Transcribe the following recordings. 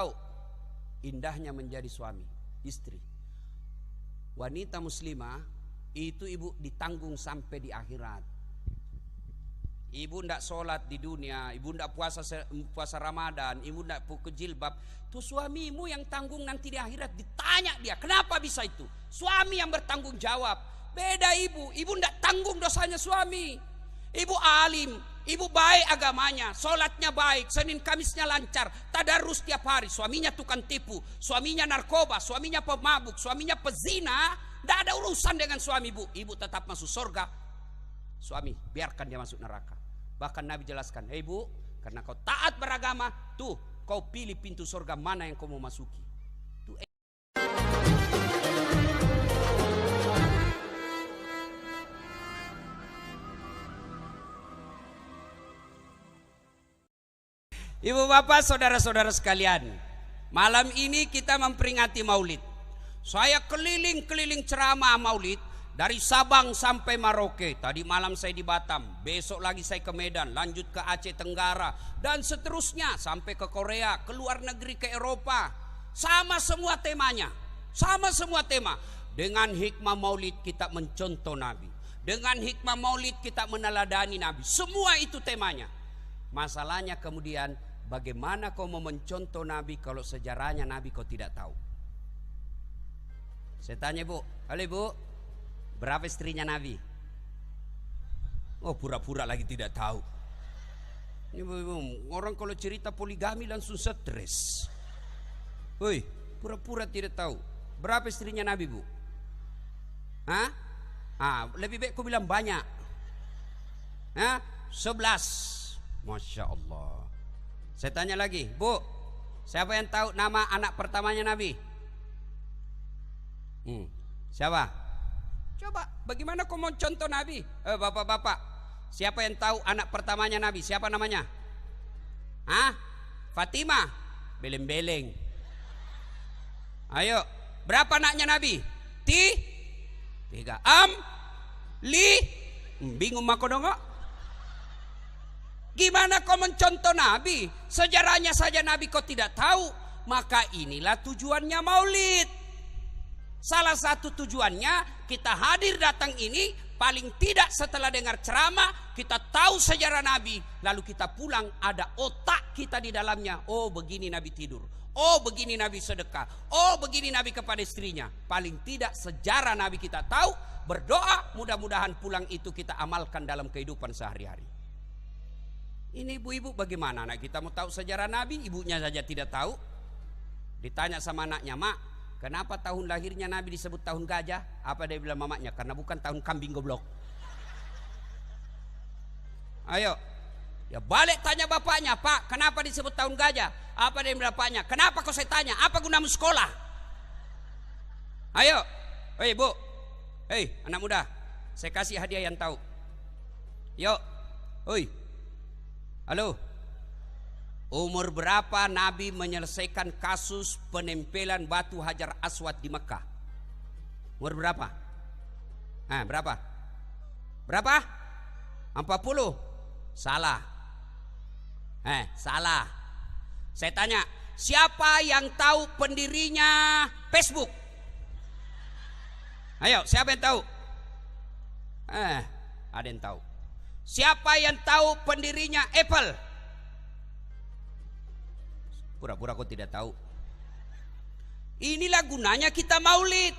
tahu indahnya menjadi suami, istri. Wanita muslimah itu ibu ditanggung sampai di akhirat. Ibu ndak sholat di dunia, ibu ndak puasa Ramadan, ibu ndak pakai jilbab, tuh suamimu yang tanggung nanti di akhirat. Ditanya dia, kenapa bisa itu? Suami yang bertanggung jawab. Beda ibu ndak tanggung dosanya suami. Ibu alim, ibu baik agamanya, sholatnya baik, Senin Kamisnya lancar, tadarus tiap hari. Suaminya tukang tipu, suaminya narkoba, suaminya pemabuk, suaminya pezina. Tidak ada urusan dengan suami ibu. Ibu tetap masuk surga. Suami biarkan dia masuk neraka. Bahkan Nabi jelaskan, hei ibu, karena kau taat beragama, tuh kau pilih pintu surga mana yang kau mau masuki. Tuh. Ibu bapak saudara-saudara sekalian, malam ini kita memperingati Maulid. Saya keliling-keliling ceramah Maulid dari Sabang sampai Merauke. Tadi malam saya di Batam, besok lagi saya ke Medan, lanjut ke Aceh Tenggara, dan seterusnya sampai ke Korea, ke luar negeri, ke Eropa. Sama semua temanya, sama semua tema. Dengan hikmah Maulid kita mencontoh Nabi, dengan hikmah Maulid kita meneladani Nabi. Semua itu temanya. Masalahnya kemudian, bagaimana kau mau mencontoh Nabi kalau sejarahnya Nabi kau tidak tahu? Saya tanya bu, halo ibu, berapa istrinya Nabi? Oh pura-pura lagi tidak tahu. Ibu, orang kalau cerita poligami langsung stres. Woi, pura-pura tidak tahu. Berapa istrinya Nabi bu? Hah? Lebih baik kau bilang banyak. 11. Masya Allah. Saya tanya lagi, bu, siapa yang tahu nama anak pertamanya Nabi? Siapa? Coba, bagaimana kau mau contoh Nabi? Bapak-bapak, siapa yang tahu anak pertamanya Nabi? Siapa namanya? Fatimah. Beleng-beleng. Ayo, berapa anaknya Nabi? 3. Bingung mako dong. Gimana kau mencontoh Nabi? Sejarahnya saja Nabi kau tidak tahu. Maka inilah tujuannya Maulid. Salah satu tujuannya kita hadir datang ini, paling tidak setelah dengar ceramah kita tahu sejarah Nabi, lalu kita pulang ada otak kita di dalamnya. Oh begini Nabi tidur, oh begini Nabi sedekah, oh begini Nabi kepada istrinya. Paling tidak sejarah Nabi kita tahu. Berdoa mudah-mudahan pulang itu kita amalkan dalam kehidupan sehari-hari. Ini ibu-ibu bagaimana? Anak kita mau tahu sejarah Nabi, ibunya saja tidak tahu. Ditanya sama anaknya, mak, kenapa tahun lahirnya Nabi disebut tahun gajah? Apa dia bilang mamanya? Karena bukan tahun kambing goblok. Ayo, ya balik tanya bapaknya, pak, kenapa disebut tahun gajah? Apa dia bilang bapaknya? Kenapa kau saya tanya? Apa gunamu sekolah? Ayo, hei bu, hei anak muda, saya kasih hadiah yang tahu. Yuk, hoi. Halo, umur berapa Nabi menyelesaikan kasus penempelan batu Hajar Aswad di Mekah? Umur berapa? Berapa? Berapa? 40? Salah. Salah. Saya tanya, siapa yang tahu pendirinya Facebook? Ayo, siapa yang tahu? Ada yang tahu. Siapa yang tahu pendirinya Apple? Pura-pura kau tidak tahu. Inilah gunanya kita Maulid.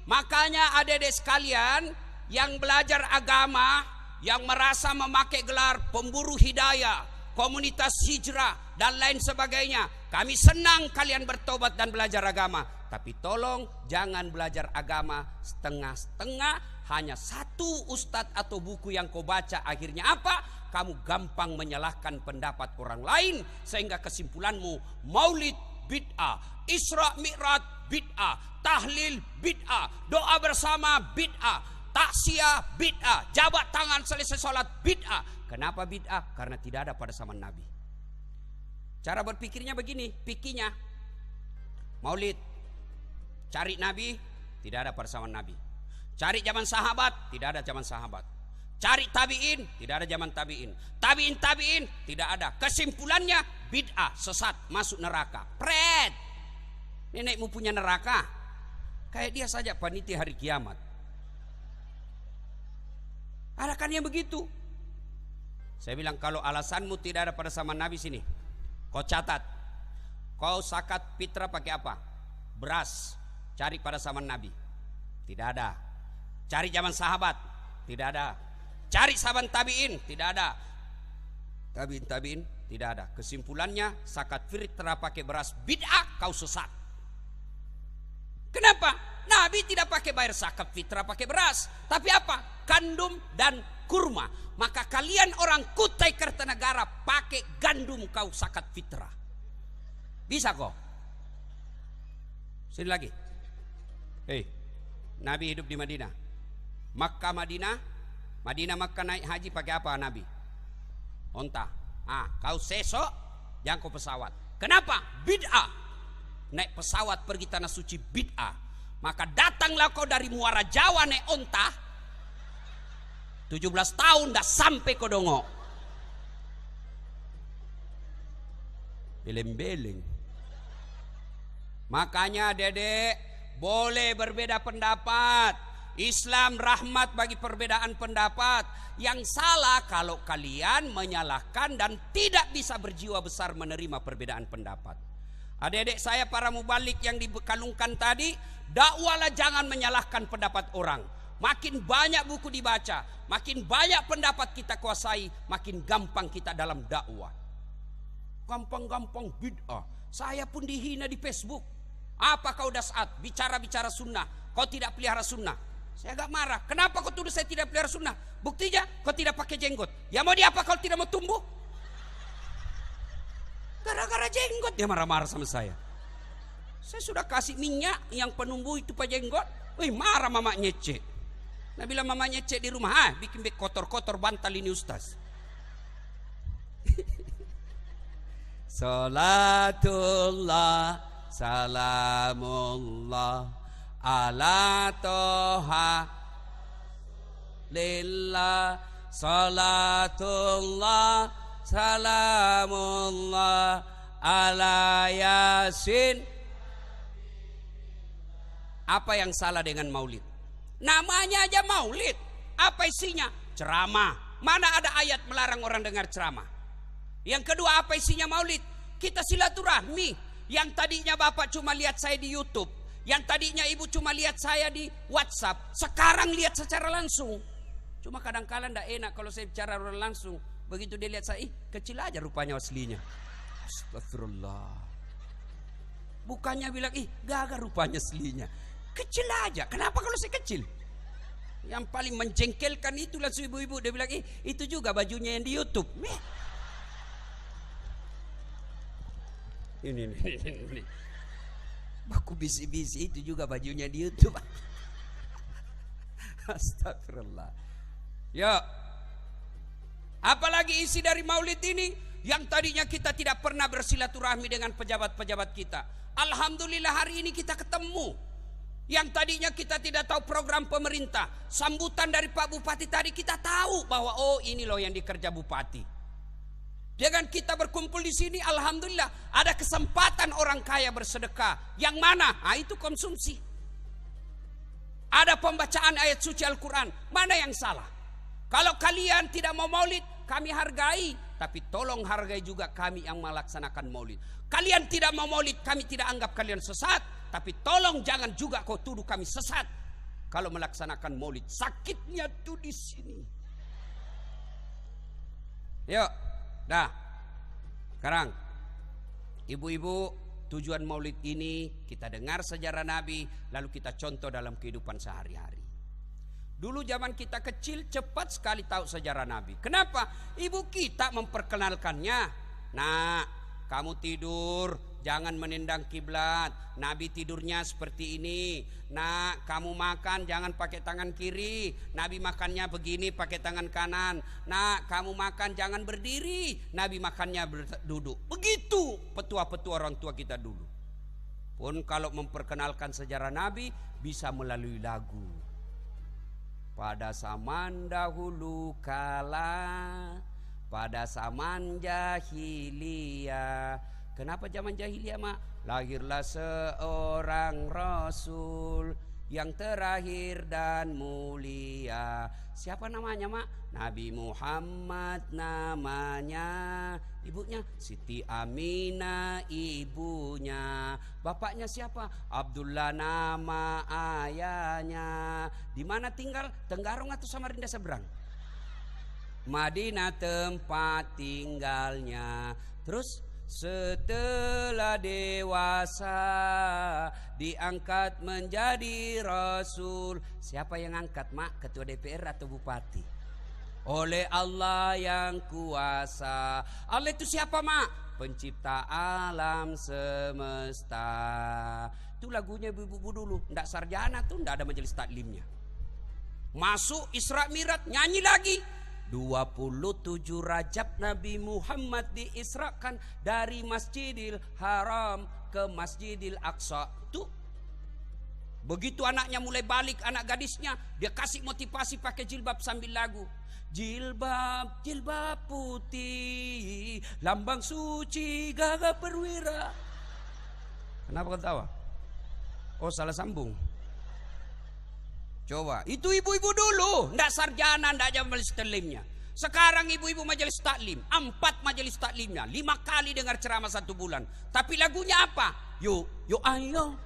Makanya adik-adik sekalian yang belajar agama, yang merasa memakai gelar pemburu hidayah, komunitas hijrah dan lain sebagainya, kami senang kalian bertobat dan belajar agama. Tapi tolong jangan belajar agama setengah-setengah. Hanya satu ustadz atau buku yang kau baca, akhirnya apa? Kamu gampang menyalahkan pendapat orang lain, sehingga kesimpulanmu Maulid bid'ah, Isra Mi'raj bid'ah, tahlil bid'ah, doa bersama bid'ah, taksiyah bid'ah, jabat tangan selesai sholat bid'ah. Kenapa bid'ah? Karena tidak ada pada zaman Nabi. Cara berpikirnya begini, pikirnya Maulid, cari Nabi, tidak ada pada zaman Nabi. Cari zaman sahabat, tidak ada zaman sahabat. Cari tabi'in, tidak ada zaman tabi'in. Tabi'in, tidak ada. Kesimpulannya bid'ah, sesat, masuk neraka. Pret. Nenekmu punya neraka. Kayak dia saja panitia hari kiamat. Ada kan yang begitu? Saya bilang kalau alasanmu tidak ada pada zaman Nabi sini, kau catat. Kau zakat fitrah pakai apa? Beras. Cari pada zaman Nabi. Tidak ada. Cari zaman sahabat. Tidak ada. Cari sahabat tabi'in. Tidak ada. Tabi'in tidak ada. Kesimpulannya zakat fitrah pakai beras bid'ah, kau sesat. Kenapa? Nabi tidak pakai bayar zakat fitrah pakai beras. Tapi apa? Gandum dan kurma. Maka kalian orang Kutai Kartanegara pakai gandum kau zakat fitrah. Bisa kok? Sini lagi. Nabi hidup di Madinah. Makkah Madinah. Madinah Makkah naik haji pakai apa Nabi? Onta. Kau sesok jangan kau pesawat. Kenapa? Bid'ah. Naik pesawat pergi tanah suci bid'ah. Maka datanglah kau dari Muara Jawa naik onta. 17 tahun dah sampai kau dongok. Beleng-beleng. Makanya dedek, boleh berbeda pendapat. Islam rahmat bagi perbedaan pendapat. Yang salah kalau kalian menyalahkan dan tidak bisa berjiwa besar menerima perbedaan pendapat. Adik-adik saya para mubalik yang dikalungkan tadi, dakwalah jangan menyalahkan pendapat orang. Makin banyak buku dibaca, makin banyak pendapat kita kuasai, makin gampang kita dalam dakwah. Gampang-gampang bid'ah. Saya pun dihina di Facebook. Apa kau dasat bicara-bicara sunnah, kau tidak pelihara sunnah. Saya agak marah. Kenapa kau tuduh saya tidak pelihara sunnah? Buktinya kau tidak pakai jenggot. Ya mau diapa kalau tidak mau tumbuh? Gara-gara jenggot dia marah-marah sama saya. Saya sudah kasih minyak yang penumbuh itu pak jenggot. Wih, marah mama nyece. Nah bilang mama nyece di rumah, bikin kotor-kotor bantal ini ustaz. Salatullah salamullah ala toha lillah. Salatullah salamullah ala yasin. Apa yang salah dengan maulid? Namanya aja maulid. Apa isinya? Ceramah. Mana ada ayat melarang orang dengar ceramah? Yang kedua, apa isinya maulid? Kita silaturahmi. Yang tadinya bapak cuma lihat saya di YouTube, yang tadinya ibu cuma lihat saya di WhatsApp, sekarang lihat secara langsung. Cuma kadang-kadang tidak enak kalau saya bicara langsung. Begitu dia lihat saya, kecil aja rupanya aslinya. Astagfirullah. Bukannya bilang, gagah rupanya aslinya. Kecil aja. Kenapa kalau saya kecil? Yang paling menjengkelkan itu langsung ibu-ibu. Dia bilang, itu juga bajunya yang di YouTube. Ini. Baku bisi-bisi itu juga bajunya di YouTube. Astagfirullah. Ya. Apalagi isi dari maulid ini, yang tadinya kita tidak pernah bersilaturahmi dengan pejabat-pejabat kita. Alhamdulillah hari ini kita ketemu. Yang tadinya kita tidak tahu program pemerintah, sambutan dari Pak Bupati tadi kita tahu bahwa ini loh yang dikerja Bupati. Dengan kita berkumpul di sini, alhamdulillah ada kesempatan orang kaya bersedekah. Yang mana? Itu konsumsi. Ada pembacaan ayat suci Al-Quran. Mana yang salah? Kalau kalian tidak mau maulid, kami hargai. Tapi tolong hargai juga kami yang melaksanakan maulid. Kalian tidak mau maulid, kami tidak anggap kalian sesat. Tapi tolong jangan juga kau tuduh kami sesat kalau melaksanakan maulid. Sakitnya tuh di sini. Yuk, dah. Sekarang, ibu-ibu, tujuan maulid ini kita dengar sejarah Nabi, lalu kita contoh dalam kehidupan sehari-hari. Dulu zaman kita kecil cepat sekali tahu sejarah Nabi. Kenapa? Ibu kita memperkenalkannya. Nah, kamu tidur, jangan menendang kiblat. Nabi tidurnya seperti ini. Nah, kamu makan jangan pakai tangan kiri. Nabi makannya begini pakai tangan kanan. Nah, kamu makan jangan berdiri. Nabi makannya duduk. Begitu petua-petua orang tua kita dulu. Pun kalau memperkenalkan sejarah Nabi bisa melalui lagu. pada zaman dahulu kala, pada zaman jahiliyah. Kenapa zaman jahiliyah, Mak? Lahirlah seorang Rasul yang terakhir dan mulia. Siapa namanya, Mak? Nabi Muhammad namanya. Ibunya Siti Aminah ibunya. Bapaknya siapa? Abdullah nama ayahnya. Di mana tinggal? Tenggarong atau Samarinda seberang? Madinah tempat tinggalnya. Terus setelah dewasa diangkat menjadi Rasul. Siapa yang angkat, Mak? Ketua DPR atau bupati? Oleh Allah yang kuasa. Allah itu siapa, Mak? Pencipta alam semesta. Itu lagunya ibu-ibu dulu. Nggak sarjana tuh, nggak ada majelis taklimnya. Masuk Isra Mi'raj, nyanyi lagi. 27 Rajab Nabi Muhammad diisrakan dari Masjidil Haram ke Masjidil Aqsa. Tuh, begitu anaknya mulai balik, anak gadisnya, dia kasih motivasi pakai jilbab sambil lagu. Jilbab, jilbab putih, lambang suci gagah perwira. Kenapa ketawa? Oh, salah sambung. Coba, itu ibu-ibu dulu, ndak sarjana, ndak ada majelis taklimnya. Sekarang ibu-ibu majelis taklim, 4 majelis taklimnya, 5 kali dengar ceramah 1 bulan. Tapi lagunya apa? Yo ayo,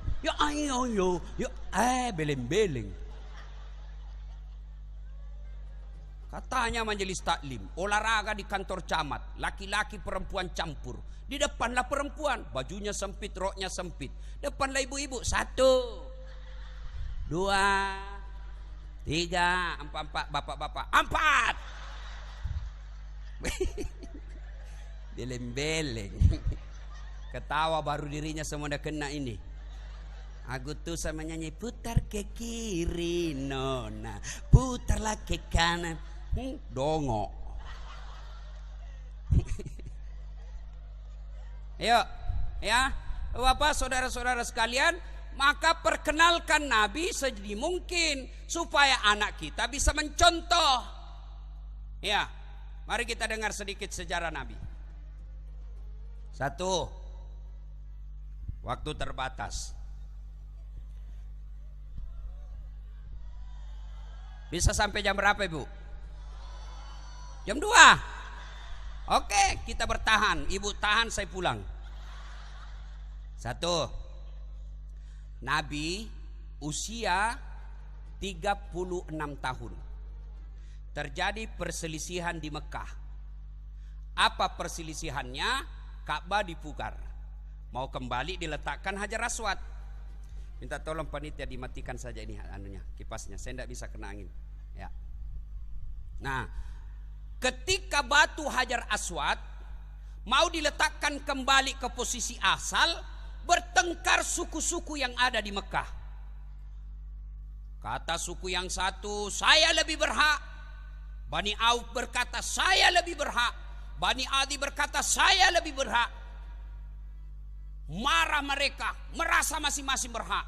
beleng-beleng. Katanya majelis taklim, olahraga di kantor camat, laki-laki perempuan campur. Di depanlah perempuan, bajunya sempit, roknya sempit. Depanlah ibu-ibu, 1, 2, 3, 4, bapak-bapak, 4. Beleng-beleng. Ketawa baru dirinya semua udah kena ini. Aku tuh sama nyanyi, putar ke kiri nona, putarlah ke kanan. Dongok. Ayo, ya, Bapak, saudara-saudara sekalian, maka perkenalkan Nabi sedini mungkin supaya anak kita bisa mencontoh. Ya, mari kita dengar sedikit sejarah Nabi. 1, waktu terbatas. Bisa sampai jam berapa, Ibu? Jam 2. Oke, kita bertahan. Ibu tahan, saya pulang. 1, Nabi usia 36 tahun. Terjadi perselisihan di Mekah. Apa perselisihannya? Ka'bah dipugar. Mau kembali diletakkan Hajar Aswad. Minta tolong panitia dimatikan saja ini anunya, kipasnya. Saya tidak bisa kena angin. Ya. Nah, ketika batu Hajar Aswad mau diletakkan kembali ke posisi asal, bertengkar suku-suku yang ada di Mekah. Kata suku yang satu, saya lebih berhak. Bani Auf berkata, saya lebih berhak. Bani Adi berkata, saya lebih berhak. Marah mereka, merasa masing-masing berhak.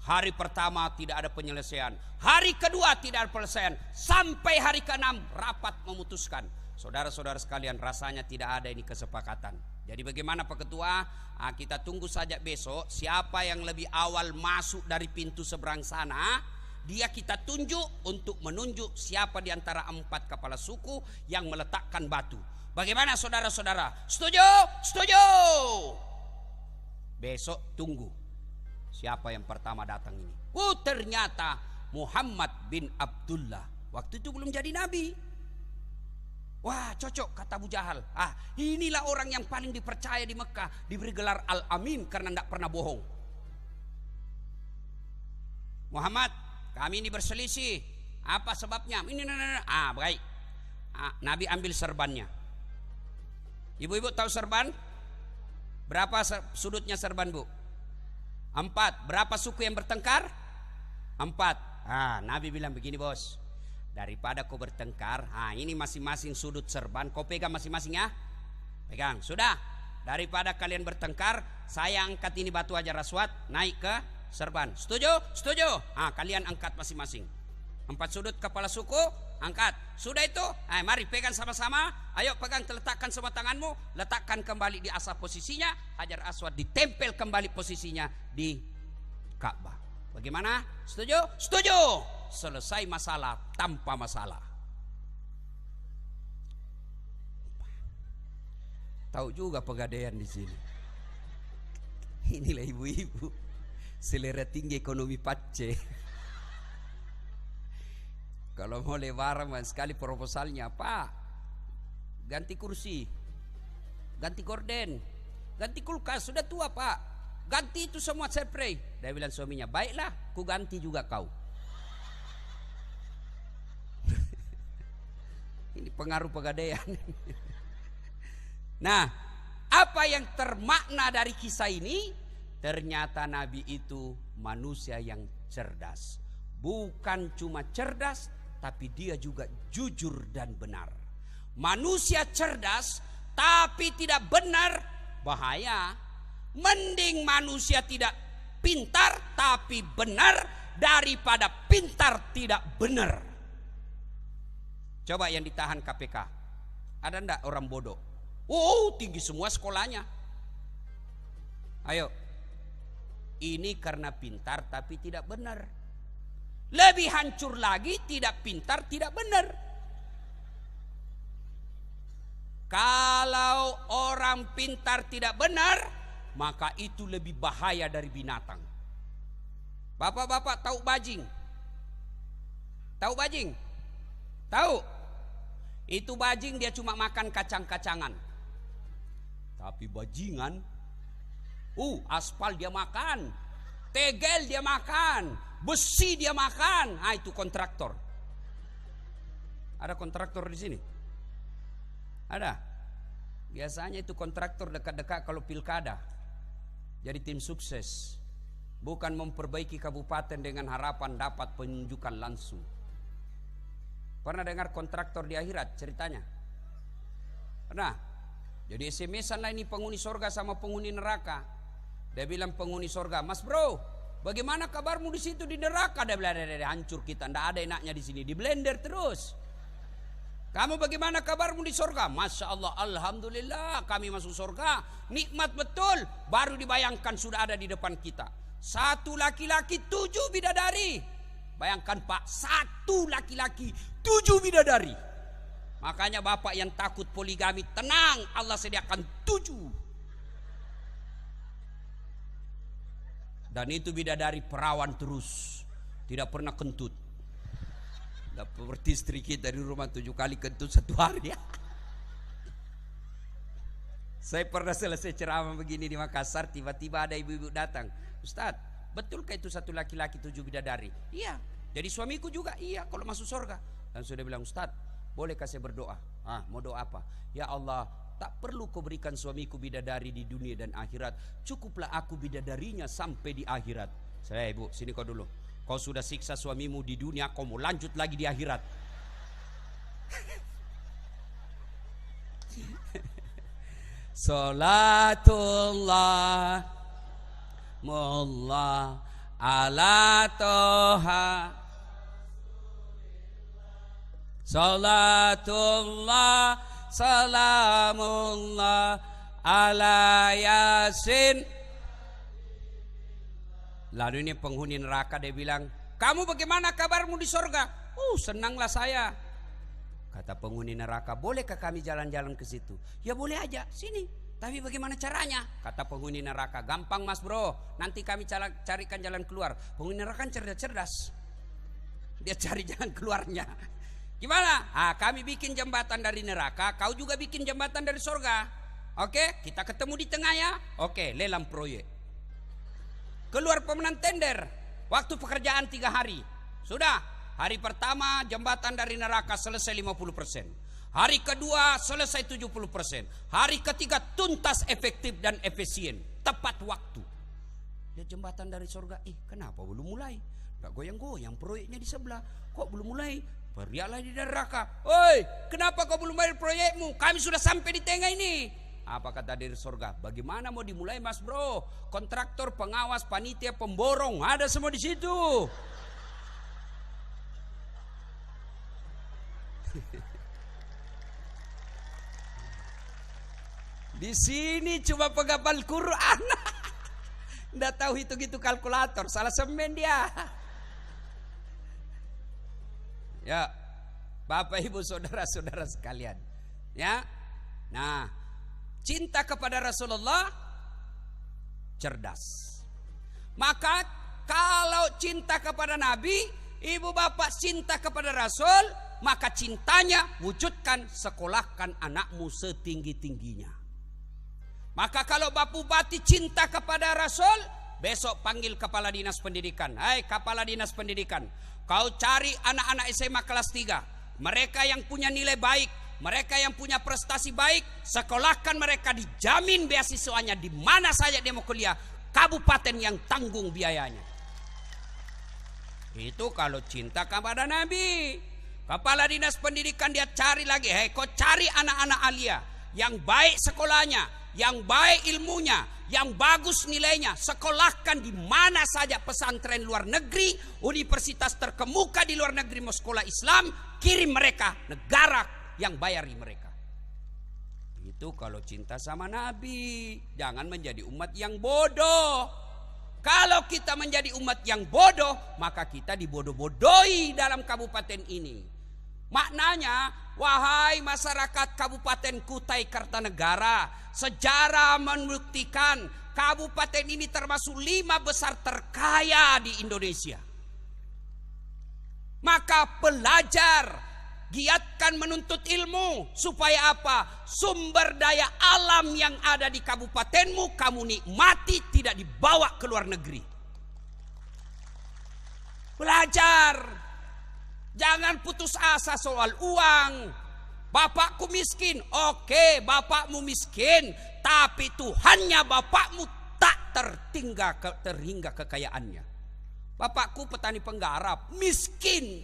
Hari pertama tidak ada penyelesaian, hari kedua tidak ada penyelesaian, sampai hari ke-6 rapat memutuskan. Saudara-saudara sekalian, rasanya tidak ada ini kesepakatan. Jadi bagaimana Pak Ketua? Kita tunggu saja besok. Siapa yang lebih awal masuk dari pintu seberang sana, dia kita tunjuk untuk menunjuk siapa di antara 4 kepala suku yang meletakkan batu. Bagaimana saudara-saudara? Setuju? Setuju. Besok tunggu siapa yang pertama datang ini. Ternyata Muhammad bin Abdullah. Waktu itu belum jadi nabi. Wah, cocok kata Abu Jahal. Inilah orang yang paling dipercaya di Mekah, diberi gelar Al-Amin karena tidak pernah bohong. Muhammad, kami ini berselisih. Apa sebabnya? Ini. Baik. Nabi ambil serbannya. Ibu-ibu tahu serban? Berapa sudutnya serban, Bu? 4. Berapa suku yang bertengkar? 4. Nabi bilang begini, bos. Daripada kau bertengkar, ini masing-masing sudut serban, kau pegang masing-masing ya. Pegang, sudah. Daripada kalian bertengkar, saya angkat ini batu Hajar Aswad naik ke serban. Setuju? Setuju. Kalian angkat masing-masing. 4 sudut kepala suku, angkat. Sudah itu, mari pegang sama-sama. Ayo pegang, letakkan semua tanganmu, letakkan kembali di asal posisinya. Hajar Aswad ditempel kembali posisinya di Ka'bah. Bagaimana? Setuju? Setuju. Selesai masalah tanpa masalah. Tahu juga pegadaian di sini. Inilah ibu-ibu selera tinggi ekonomi pace. Kalau mau lebaran sekali proposalnya, Pak, ganti kursi, ganti gorden, ganti kulkas, sudah tua Pak, ganti itu semua spray. Dia bilang suaminya, baiklah, ku ganti juga kau. Ini pengaruh pegadaian. Nah, apa yang termakna dari kisah ini? Ternyata Nabi itu manusia yang cerdas. Bukan cuma cerdas, tapi dia juga jujur dan benar. Manusia cerdas tapi tidak benar, bahaya. Mending manusia tidak pintar tapi benar daripada pintar tidak benar. Coba yang ditahan KPK, ada ndak orang bodoh? Oh, tinggi semua sekolahnya. Ayo, ini karena pintar tapi tidak benar. Lebih hancur lagi, tidak pintar tidak benar. Kalau orang pintar tidak benar, maka itu lebih bahaya dari binatang. Bapak-bapak tahu bajing? Tahu bajing? Tahu? Itu bajing dia cuma makan kacang-kacangan. Tapi bajingan, aspal dia makan, tegel dia makan, besi dia makan. Itu kontraktor. Ada kontraktor di sini? Ada. Biasanya itu kontraktor dekat-dekat kalau pilkada. Jadi tim sukses. Bukan memperbaiki kabupaten dengan harapan dapat penunjukan langsung. Pernah dengar kontraktor di akhirat ceritanya? Pernah? Jadi SMS-an lah ini penghuni sorga sama penghuni neraka. Dia bilang penghuni sorga, Mas bro, bagaimana kabarmu di situ di neraka? Dia bilang, hancur kita, ndak ada enaknya di sini, di blender terus. Kamu bagaimana kabarmu di sorga? Masya Allah, alhamdulillah, kami masuk sorga, nikmat betul. Baru dibayangkan sudah ada di depan kita. 1 laki-laki 7 bidadari. Bayangkan Pak, 1 laki-laki 7 bidadari. Makanya bapak yang takut poligami, tenang, Allah sediakan 7. Dan itu bidadari perawan terus, tidak pernah kentut. Seperti istri kita di rumah 7 kali kentut 1 hari. Saya pernah selesai ceramah begini di Makassar, tiba-tiba ada ibu-ibu datang. Ustadz, betulkah itu 1 laki-laki 7 bidadari? Iya. Jadi suamiku juga iya kalau masuk surga. Dan sudah bilang, Ustadz, bolehkah saya berdoa? Mau doa apa? Ya Allah, tak perlu kau berikan suamiku bidadari di dunia dan akhirat. Cukuplah aku bidadarinya sampai di akhirat. Saya, ibu, sini kau dulu. Kau sudah siksa suamimu di dunia, kau mau lanjut lagi di akhirat. Salatullah mullah ala toha. Salatullah salamullah ala yasin. Lalu ini penghuni neraka dia bilang, kamu bagaimana kabarmu di sorga? Senanglah saya. Kata penghuni neraka, bolehkah kami jalan-jalan ke situ? Ya boleh aja, sini. Tapi bagaimana caranya? Kata penghuni neraka, gampang mas bro, nanti kami carikan jalan keluar. Penghuni neraka kan cerdas. Dia cari jalan keluarnya. Gimana? Kami bikin jembatan dari neraka, kau juga bikin jembatan dari surga. Oke, kita ketemu di tengah ya. Oke, lelang proyek. Keluar pemenang tender. Waktu pekerjaan 3 hari. Sudah, hari pertama jembatan dari neraka selesai 50%. Hari kedua selesai 70%. Hari ketiga tuntas, efektif dan efisien. Tepat waktu. Ya jembatan dari surga, kenapa belum mulai? Gak goyang-goyang proyeknya di sebelah. Kok belum mulai? Beriaklah di neraka. Oi, kenapa kau belum bayar proyekmu? Kami sudah sampai di tengah ini. Apa kata dari surga? Bagaimana mau dimulai mas bro? Kontraktor, pengawas, panitia, pemborong, ada semua di situ. Di sini cuma penghafal Quran. Nggak tahu hitung-hitung kalkulator, salah semen dia. Ya, Bapak Ibu saudara-saudara sekalian. Ya. Nah, cinta kepada Rasulullah cerdas. Maka kalau cinta kepada Nabi, ibu bapak cinta kepada Rasul, maka cintanya wujudkan, sekolahkan anakmu setinggi-tingginya. Maka kalau Bapak Bupati cinta kepada Rasul, besok panggil kepala dinas pendidikan. Hai kepala dinas pendidikan, kau cari anak-anak SMA kelas 3. Mereka yang punya nilai baik, mereka yang punya prestasi baik, sekolahkan mereka, dijamin beasiswanya di mana saja dia mau kuliah. Kabupaten yang tanggung biayanya. Itu kalau cinta kepada Nabi. Kepala dinas pendidikan dia cari lagi. Hei, kau cari anak-anak alia yang baik sekolahnya, yang baik ilmunya, yang bagus nilainya. Sekolahkan di mana saja, pesantren luar negeri, universitas terkemuka di luar negeri mau sekolah Islam, kirim mereka, negara yang bayari mereka. Itu kalau cinta sama Nabi. Jangan menjadi umat yang bodoh. Kalau kita menjadi umat yang bodoh, maka kita dibodoh-bodohi dalam kabupaten ini. Maknanya, wahai masyarakat Kabupaten Kutai Kartanegara, sejarah membuktikan kabupaten ini termasuk 5 besar terkaya di Indonesia. Maka belajar, giatkan menuntut ilmu. Supaya apa? Sumber daya alam yang ada di kabupatenmu kamu nikmati, tidak dibawa ke luar negeri. Belajar. Jangan putus asa soal uang. Bapakku miskin. Oke, bapakmu miskin, tapi Tuhannya bapakmu tak terhingga kekayaannya. Bapakku petani penggarap, miskin,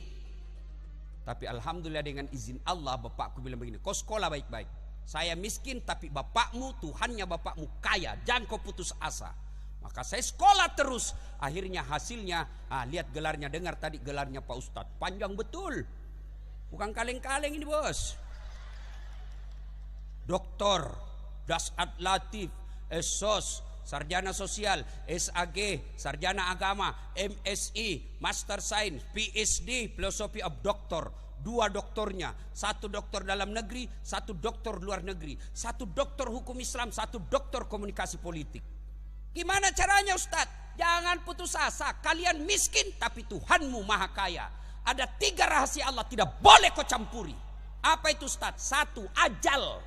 tapi alhamdulillah dengan izin Allah bapakku bilang begini, kau sekolah baik-baik. Saya miskin tapi bapakmu, Tuhannya bapakmu kaya. Jangan kau putus asa. Maka saya sekolah terus. Akhirnya hasilnya, lihat gelarnya, dengar tadi gelarnya Pak Ustadz. Panjang betul. Bukan kaleng-kaleng ini bos. Doktor, Dasat Latif, SOS, Sarjana Sosial, SAG, Sarjana Agama, MSI, Master Science, PhD, Philosophy of Doctor. 2 doktornya, 1 doktor dalam negeri, 1 doktor luar negeri, 1 doktor hukum Islam, 1 doktor komunikasi politik. Gimana caranya Ustadz? Jangan putus asa. Kalian miskin tapi Tuhanmu maha kaya. Ada 3 rahasia Allah tidak boleh kau campuri. Apa itu Ustadz? 1, ajal.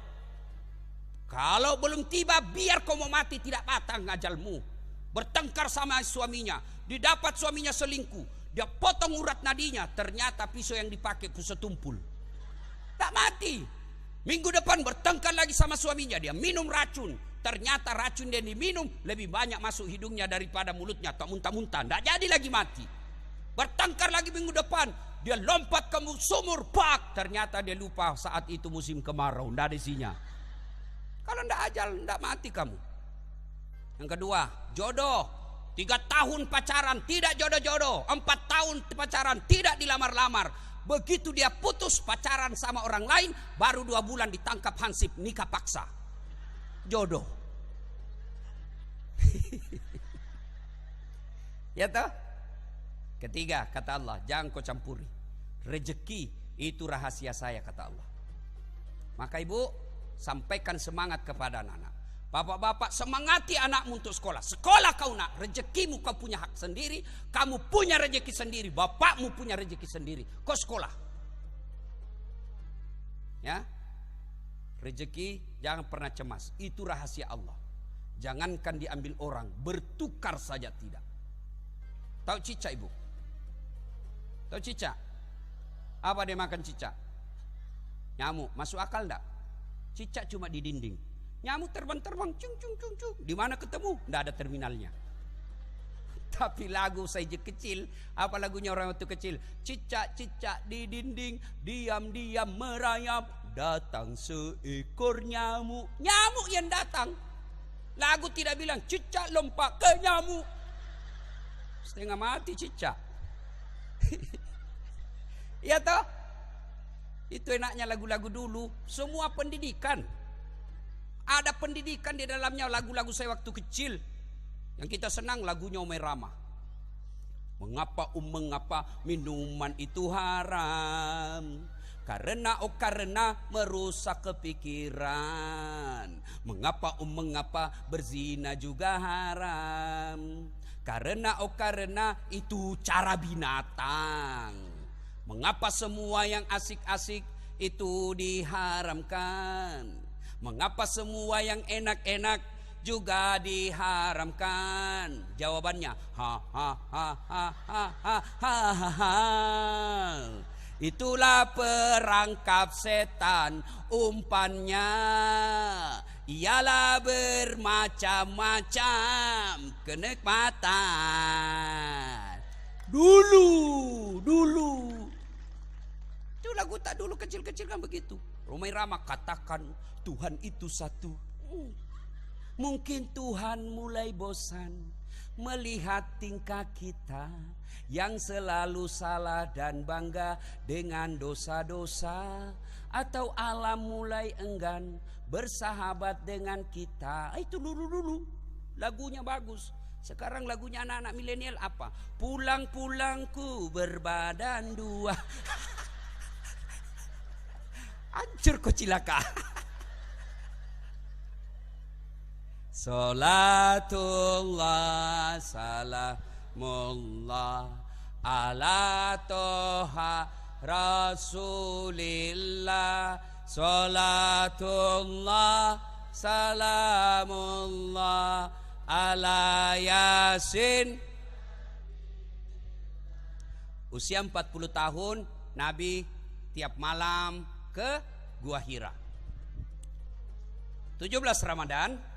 Kalau belum tiba, biar kau mau mati tidak patah ajalmu. Bertengkar sama suaminya, didapat suaminya selingkuh, dia potong urat nadinya, ternyata pisau yang dipakai pisau tumpul. Tak mati. Minggu depan bertengkar lagi sama suaminya, dia minum racun, ternyata racun yang diminum lebih banyak masuk hidungnya daripada mulutnya, tak muntah-muntah, tak jadi lagi mati. Bertengkar lagi minggu depan, dia lompat ke sumur, pak, ternyata dia lupa saat itu musim kemarau, tidak ada isinya. Kalau tidak ajal, tidak mati kamu. Yang kedua, jodoh. 3 tahun pacaran, tidak jodoh-jodoh. 4 tahun pacaran, tidak dilamar-lamar. Begitu dia putus pacaran sama orang lain, baru 2 bulan ditangkap hansip, nikah paksa. Jodoh. Ya toh? Ketiga, kata Allah, jangan kau campuri. Rezeki itu rahasia saya, kata Allah. Maka ibu, sampaikan semangat kepada anak-anak. Bapak-bapak, semangati anakmu untuk sekolah. Sekolah kau nak, rezekimu kau punya hak sendiri. Kamu punya rezeki sendiri, bapakmu punya rezeki sendiri. Kau sekolah. Ya, rezeki jangan pernah cemas. Itu rahasia Allah. Jangankan diambil orang, bertukar saja tidak. Tahu cicak ibu? Tahu cicak? Apa dia makan cicak? Nyamuk. Masuk akal enggak? Cicak cuma di dinding. Nyamuk terbang-terbang, cung cung cung cung. Di mana ketemu? Tidak ada terminalnya. Tapi lagu saya kecil, apa lagunya orang waktu kecil? Cicak-cicak di dinding, diam-diam merayap, datang seekor nyamuk. Nyamuk yang datang. Lagu tidak bilang cicak lompat ke nyamuk. Setengah mati cicak. Ya toh? Itu enaknya lagu-lagu dulu. Semua pendidikan. Ada pendidikan di dalamnya. Lagu-lagu saya waktu kecil. Yang kita senang lagunya Omai Rama. Mengapa minuman itu haram? Karena merusak kepikiran. Mengapa berzina juga haram? Karena itu cara binatang. Mengapa semua yang asik-asik itu diharamkan? Mengapa semua yang enak-enak juga diharamkan? Jawabannya itulah perangkap setan, umpannya ialah bermacam-macam kenikmatan. Dulu itu lagu tak dulu kecil-kecil kan begitu. Romai Rama katakan Tuhan itu satu. Mungkin Tuhan mulai bosan melihat tingkah kita yang selalu salah dan bangga dengan dosa-dosa, atau alam mulai enggan bersahabat dengan kita. Itu dulu lagunya bagus. Sekarang lagunya anak-anak milenial apa? Pulang-pulangku berbadan dua. Hancur kau cilaka. Salatullah salamullah ala toha rasulillah. Salatullah salamullah ala Yasin. Usia 40 tahun Nabi tiap malam ke Gua Hira. 17 Ramadan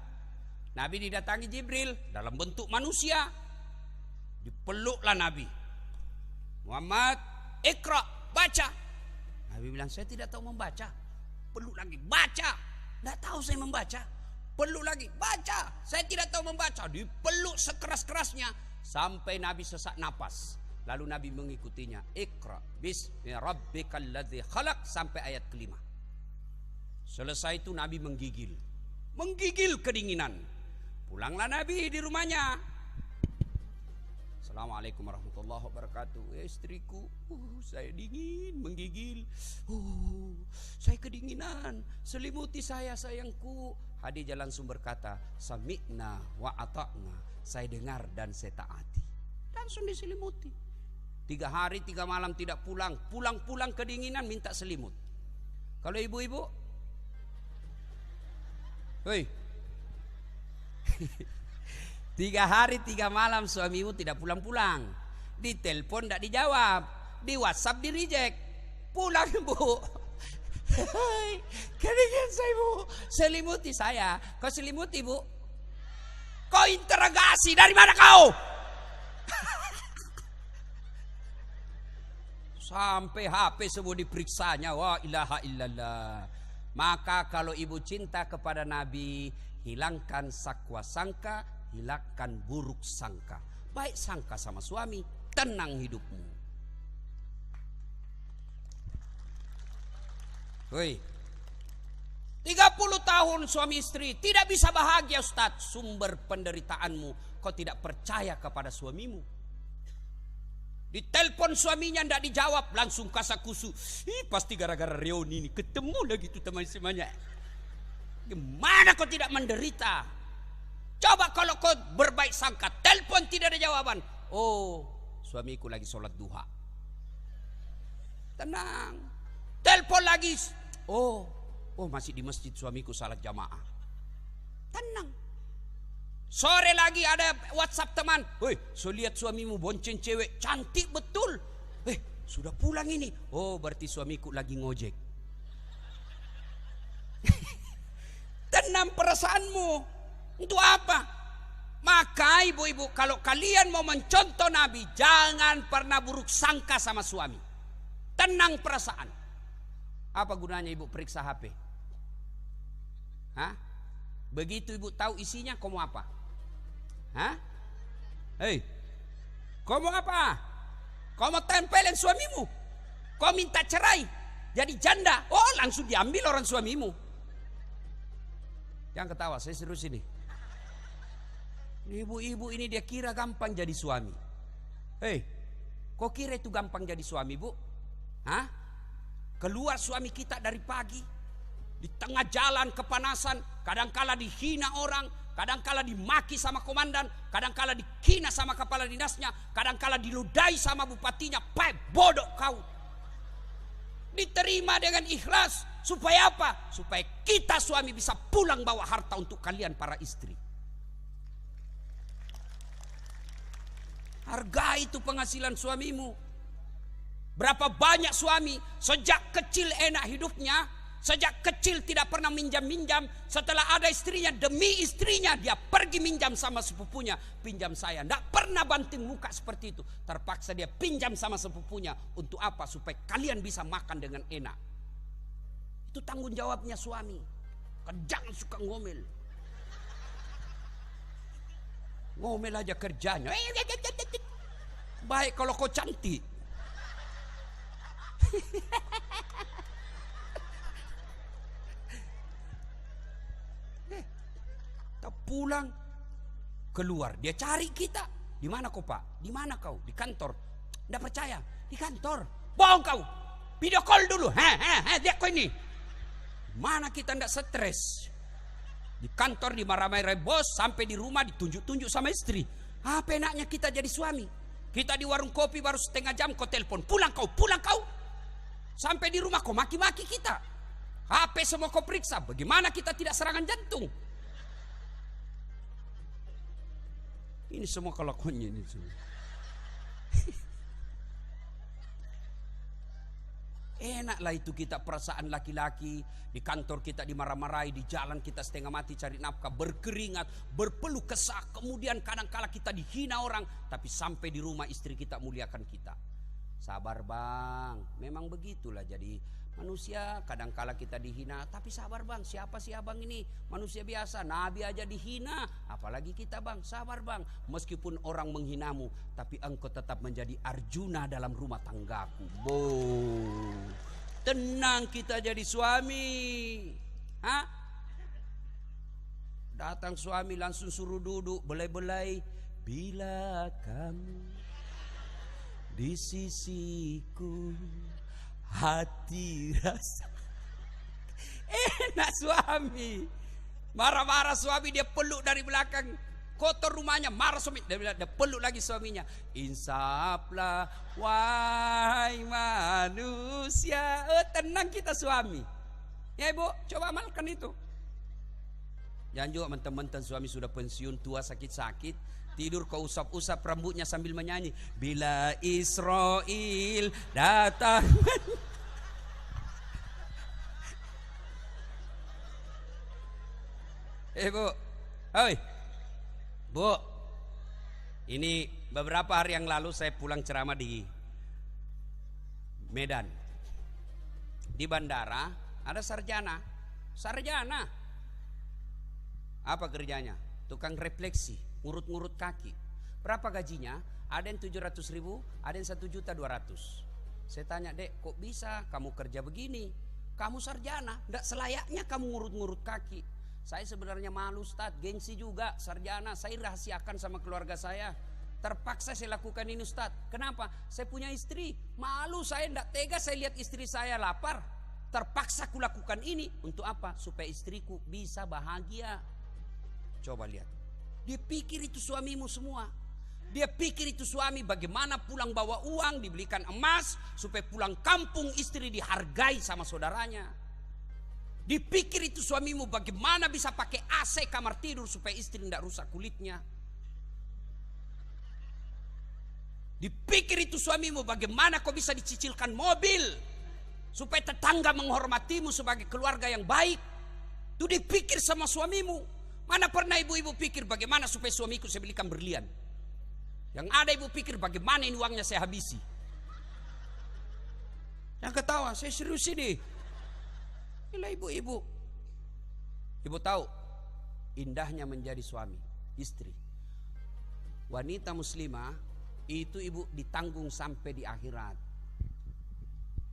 Nabi didatangi Jibril dalam bentuk manusia. Dipeluklah Nabi. Muhammad, ikra, baca. Nabi bilang, saya tidak tahu membaca. Peluk lagi, baca. Tidak tahu saya membaca. Peluk lagi, baca. Saya tidak tahu membaca. Dipeluk sekeras-kerasnya sampai Nabi sesak napas. Lalu Nabi mengikutinya. Ikra bismi rabbikal ladzi khalaq sampai ayat kelima. Selesai itu Nabi menggigil. Menggigil kedinginan. Pulanglah Nabi di rumahnya. Assalamualaikum warahmatullahi wabarakatuh. Istriku, saya dingin, menggigil. Saya kedinginan. Selimuti saya sayangku. Khadijah langsung berkata, sami'na wa ata'na. Saya dengar dan saya taati. Langsung diselimuti. 3 hari 3 malam tidak pulang. Pulang-pulang kedinginan minta selimut. Kalau ibu-ibu, hei. 3 hari 3 malam suamimu tidak pulang-pulang. Ditelepon tidak dijawab. Di WhatsApp di reject. Pulang bu. Kedinginan saya bu. Selimuti saya. Kau selimuti bu. Kau interogasi. Dari mana kau? Sampai HP semua diperiksanya. Wa ilaha illallah. Maka kalau ibu cinta kepada Nabi, hilangkan sakwa sangka, hilangkan buruk sangka. Baik sangka sama suami, tenang hidupmu. Woi, 30 tahun suami istri tidak bisa bahagia Ustaz. Sumber penderitaanmu, kau tidak percaya kepada suamimu. Ditelepon suaminya tidak dijawab, langsung kasakusu. Pasti gara-gara reuni ini ketemu lagi tuh teman-temannya. Gimana kau tidak menderita? Coba kalau kau berbaik sangka, telepon tidak ada jawaban. Oh, suamiku lagi sholat duha. Tenang. Telepon lagi. Oh masih di masjid suamiku salat jamaah. Tenang. Sore lagi ada WhatsApp teman. Woi, saya lihat suamimu bonceng cewek cantik betul. Sudah pulang ini. Oh, berarti suamiku lagi ngojek. Tenang perasaanmu. Untuk apa? Maka ibu-ibu, kalau kalian mau mencontoh Nabi, jangan pernah buruk sangka sama suami. Tenang perasaan. Apa gunanya ibu periksa HP? Hah? Begitu ibu tahu isinya, kamu apa? Hah? Hei, kau mau apa? Kau mau tempelin suamimu? Kau minta cerai? jadi janda. Oh, langsung diambil orang suamimu. Jangan ketawa, saya serius ini. Ibu-ibu ini dia kira gampang jadi suami. Hei, kok kira itu gampang jadi suami, Bu? Hah? Keluar suami kita dari pagi, di tengah jalan kepanasan, kadangkala dihina orang, kadangkala dimaki sama komandan, kadangkala dihina sama kepala dinasnya, kadangkala diludahi sama bupatinya. Bodoh kau. Diterima dengan ikhlas. Supaya apa? Supaya kita suami bisa pulang bawa harta untuk kalian para istri. Hargai itu penghasilan suamimu. Berapa banyak suami sejak kecil enak hidupnya, sejak kecil tidak pernah minjam-minjam. Setelah ada istrinya, demi istrinya dia pergi minjam sama sepupunya. Pinjam saya, tidak pernah banting muka seperti itu. Terpaksa dia pinjam sama sepupunya. Untuk apa? Supaya kalian bisa makan dengan enak. Itu tanggung jawabnya suami. Jangan suka ngomel. Ngomel aja kerjanya. Baik kalau kau cantik. Kita pulang keluar, dia cari kita. Di mana kau, Pak? Di mana kau? Di kantor. Tidak percaya? Di kantor. Bohong kau. Video call dulu. Lihat kau ini. Mana kita tidak stres? Di kantor dimarah-marahin bos, sampai di rumah ditunjuk-tunjuk sama istri. Apa enaknya kita jadi suami? Kita di warung kopi baru setengah jam kau telepon. Pulang kau, pulang kau. Sampai di rumah kau maki-maki kita. HP semua kau periksa. Bagaimana kita tidak serangan jantung? Ini semua kelakuannya ini semua. Enaklah itu kita perasaan laki-laki. Di kantor kita dimarah-marahi, di jalan kita setengah mati cari nafkah, berkeringat, berpeluh kesah. Kemudian kadang-kala kita dihina orang, tapi sampai di rumah istri kita muliakan kita. Sabar bang, memang begitulah jadi manusia. Kadang-kala kita dihina, tapi sabar bang. Siapa sih abang ini? Manusia biasa, Nabi aja dihina, apalagi kita bang. Sabar bang, meskipun orang menghinamu, tapi engkau tetap menjadi Arjuna dalam rumah tanggaku. Tenang kita jadi suami. Hah? Datang suami langsung suruh duduk, belai-belai. Bila kamu di sisiku, hati rasa. Enak suami. Marah-marah suami, dia peluk dari belakang. Kotor rumahnya, marah suami, dia peluk lagi suaminya. Insaflah wahai manusia. Tenang kita suami. Ya ibu, coba amalkan itu. Jangan juga mentang-mentang suami sudah pensiun tua sakit-sakit, tidur kau usap-usap rambutnya sambil menyanyi. Bila Israel datang. Bu, oi, Bu, ini beberapa hari yang lalu saya pulang ceramah di Medan. Di bandara ada sarjana. Apa kerjanya? Tukang refleksi, ngurut-ngurut kaki. Berapa gajinya? Ada yang 700.000, ada yang 1.200.000. Saya tanya, dek, kok bisa kamu kerja begini? Kamu sarjana, tidak selayaknya kamu ngurut-ngurut kaki. Saya sebenarnya malu Ustaz, gengsi juga, sarjana. Saya rahasiakan sama keluarga saya. Terpaksa saya lakukan ini Ustaz. Kenapa? Saya punya istri. Malu saya, tidak tega saya lihat istri saya lapar. Terpaksa aku lakukan ini. Untuk apa? Supaya istriku bisa bahagia. Coba lihat. Dia pikir itu suamimu semua. Dia pikir itu suami bagaimana pulang bawa uang, dibelikan emas. Supaya pulang kampung istri dihargai sama saudaranya. Dipikir itu suamimu bagaimana bisa pakai AC kamar tidur supaya istri tidak rusak kulitnya. Dipikir itu suamimu bagaimana kau bisa dicicilkan mobil supaya tetangga menghormatimu sebagai keluarga yang baik. Itu dipikir sama suamimu. Mana pernah ibu-ibu pikir bagaimana supaya suamiku saya belikan berlian. Yang ada ibu pikir bagaimana ini uangnya saya habisi. Yang ketawa, saya serius ini. Inilah ibu-ibu. Ibu tahu indahnya menjadi suami, istri. Wanita muslimah itu ibu ditanggung sampai di akhirat.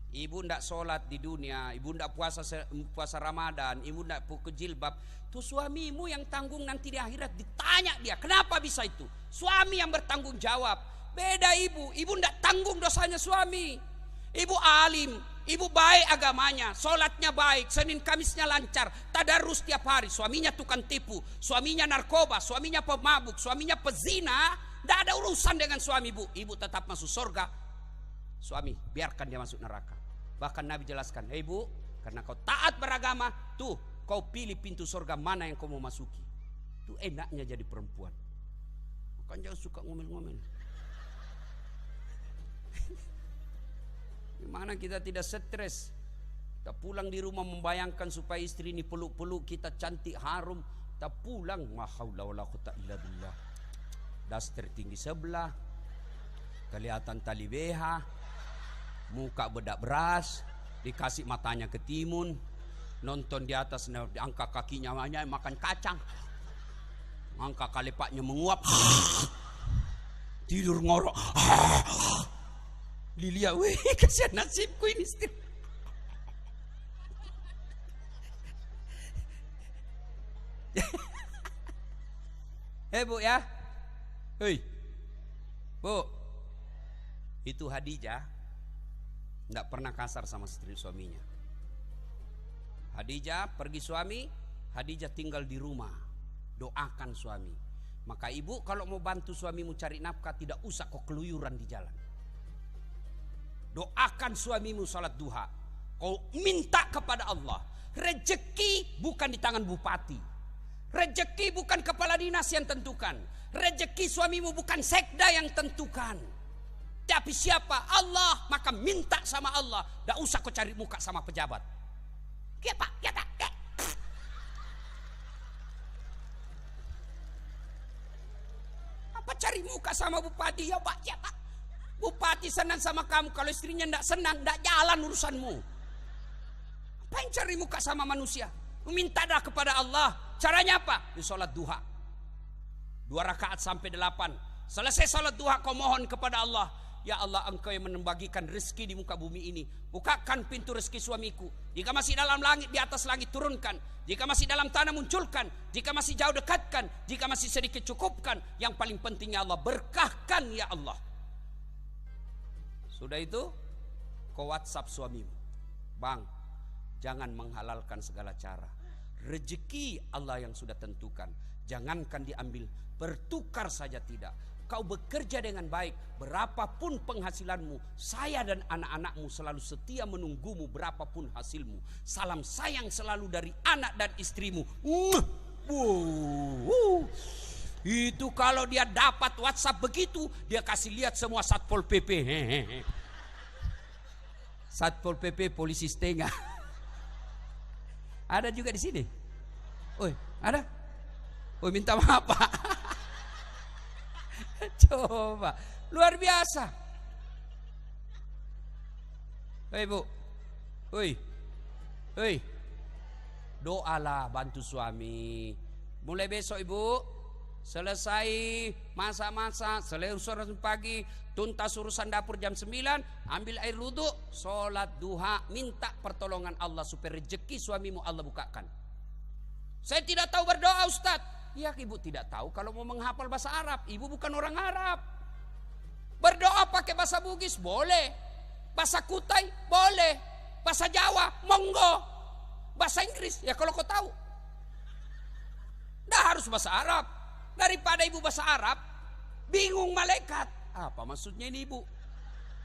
Ibu ndak sholat di dunia, ibu ndak puasa Ramadan, ibu ndak pakai jilbab, tuh suamimu yang tanggung nanti di akhirat. Ditanya dia, kenapa bisa itu? Suami yang bertanggung jawab. Beda ibu ndak tanggung dosanya suami. Ibu alim, ibu baik agamanya, sholatnya baik, Senin Kamisnya lancar, tadarus tiap hari. Suaminya tukang tipu, suaminya narkoba, suaminya pemabuk, suaminya pezina. Ndak ada urusan dengan suami ibu. Ibu tetap masuk surga. Suami biarkan dia masuk neraka. Bahkan Nabi jelaskan, hei bu, karena kau taat beragama, tuh kau pilih pintu surga mana yang kau mau masuki. Itu enaknya jadi perempuan. Bukan jangan suka ngomel-ngomel. Gimana kita tidak stres? Kita pulang di rumah membayangkan supaya istri ini peluk-peluk kita cantik harum. Kita pulang, la haula wala quwwata illa billah. Daster tinggi sebelah, kelihatan tali BH, muka bedak beras, dikasih matanya ketimun, nonton di atas, diangkat kakinya makan kacang, angkat kalepaknya menguap, tidur ngorok. Lilia, wih kasihan nasibku ini istri. Bu ya, hei bu, itu Hadijah tidak pernah kasar sama istri suaminya. Hadijah pergi suami, Hadijah tinggal di rumah, doakan suami. Maka ibu kalau mau bantu suamimu cari nafkah, tidak usah kau keluyuran di jalan. Doakan suamimu salat duha. Kau minta kepada Allah. Rezeki bukan di tangan bupati, rezeki bukan kepala dinas yang tentukan, rezeki suamimu bukan sekda yang tentukan, tapi siapa? Allah. Maka minta sama Allah. Tidak usah kau cari muka sama pejabat. Ya pak, ya pak. Apa cari muka sama bupati? Ya pak, ya pak. Bupati senang sama kamu, kalau istrinya tidak senang, tidak jalan urusanmu. Apa yang cari muka sama manusia? Minta dah kepada Allah. Caranya apa? Di sholat duha 2 rakaat sampai 8. Selesai sholat duha kau mohon kepada Allah, ya Allah, engkau yang membagikan rezeki di muka bumi ini. Bukakan pintu rezeki suamiku. Jika masih dalam langit, di atas langit turunkan. Jika masih dalam tanah munculkan. Jika masih jauh dekatkan. Jika masih sedikit cukupkan. Yang paling penting ya Allah, berkahkan ya Allah. Sudah itu kau WhatsApp suamimu, bang, jangan menghalalkan segala cara. Rezeki Allah yang sudah tentukan, jangankan diambil, bertukar saja tidak. Kau bekerja dengan baik, berapapun penghasilanmu, saya dan anak-anakmu selalu setia menunggumu berapapun hasilmu. Salam sayang selalu dari anak dan istrimu. Itu kalau dia dapat WhatsApp begitu, dia kasih lihat semua Satpol PP. Satpol PP polisi setengah. Ada juga di sini. Oi, ada? Oi, minta maaf Pak. Coba, luar biasa. Hei Bu, hei, doalah bantu suami. Mulai besok Ibu, selesai masa-masa, selesai urusan pagi, tuntas urusan dapur jam 9, ambil air wudu, sholat duha, minta pertolongan Allah supaya rezeki suamimu Allah bukakan. Saya tidak tahu berdoa Ustadz. Ya ibu tidak tahu kalau mau menghafal bahasa Arab. Ibu bukan orang Arab. Berdoa pakai bahasa Bugis boleh, bahasa Kutai boleh, bahasa Jawa monggo, bahasa Inggris ya kalau kau tahu. Nggak harus bahasa Arab. Daripada ibu bahasa Arab, bingung malaikat. Apa maksudnya ini ibu?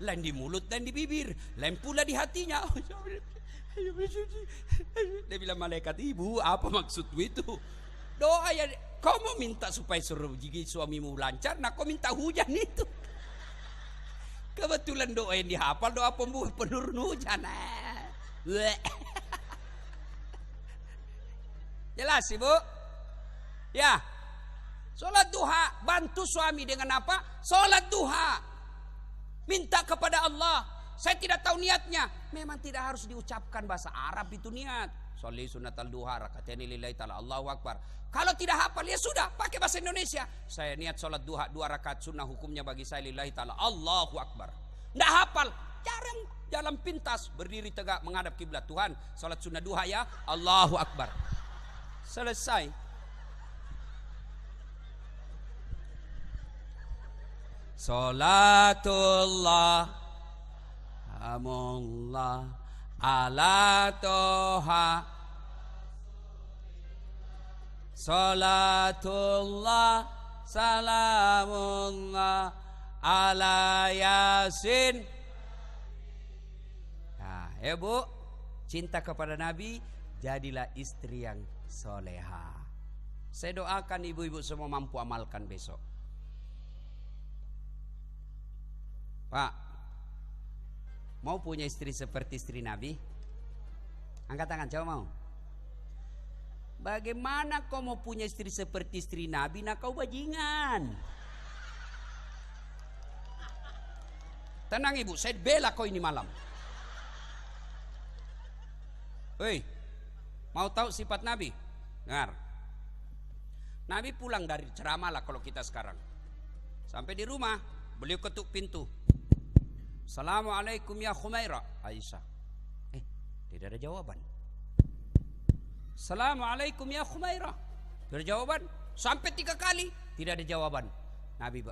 Lain di mulut dan di bibir, lain pula di hatinya. Dia bilang malaikat, ibu apa maksudmu itu? Doa ya, kau mau minta supaya suruh suamimu lancar, nah kau minta hujan itu. Kebetulan doa yang dihafal doa penurun hujan. Jelas ibu? Ya. Sholat duha, bantu suami dengan apa? Sholat duha. Minta kepada Allah. Saya tidak tahu niatnya. Memang tidak harus diucapkan bahasa Arab itu niat. Sholli sunnatal duha rakataini lillahi ta'ala Allahu akbar. Kalau tidak hafal ya sudah, pakai bahasa Indonesia. Saya niat sholat duha 2 rakaat sunnah, hukumnya bagi saya lillahi ta'ala Allahu akbar. Tidak hafal, jarang jalan pintas, berdiri tegak menghadap kiblat. Tuhan, salat sunnah duha ya, Allahu Akbar. Selesai. Salatullah amullah ala toha. Salatullah salamullah ala yasin. Nah, ya Bu, cinta kepada Nabi, jadilah istri yang soleha. Saya doakan ibu-ibu semua mampu amalkan besok. Pak, mau punya istri seperti istri Nabi? Angkat tangan, coba mau. Bagaimana kau mau punya istri seperti istri Nabi? Nah, kau bajingan. Tenang ibu, saya bela kau ini malam. Hei, mau tahu sifat Nabi? Dengar. Nabi pulang dari ceramah lah kalau kita sekarang. Sampai di rumah, beliau ketuk pintu. Assalamualaikum ya Khumairah. Aisyah. Tidak ada jawaban. Assalamualaikum ya Khumairah. Tidak ada jawaban. Sampai 3 kali tidak ada jawaban. Nabi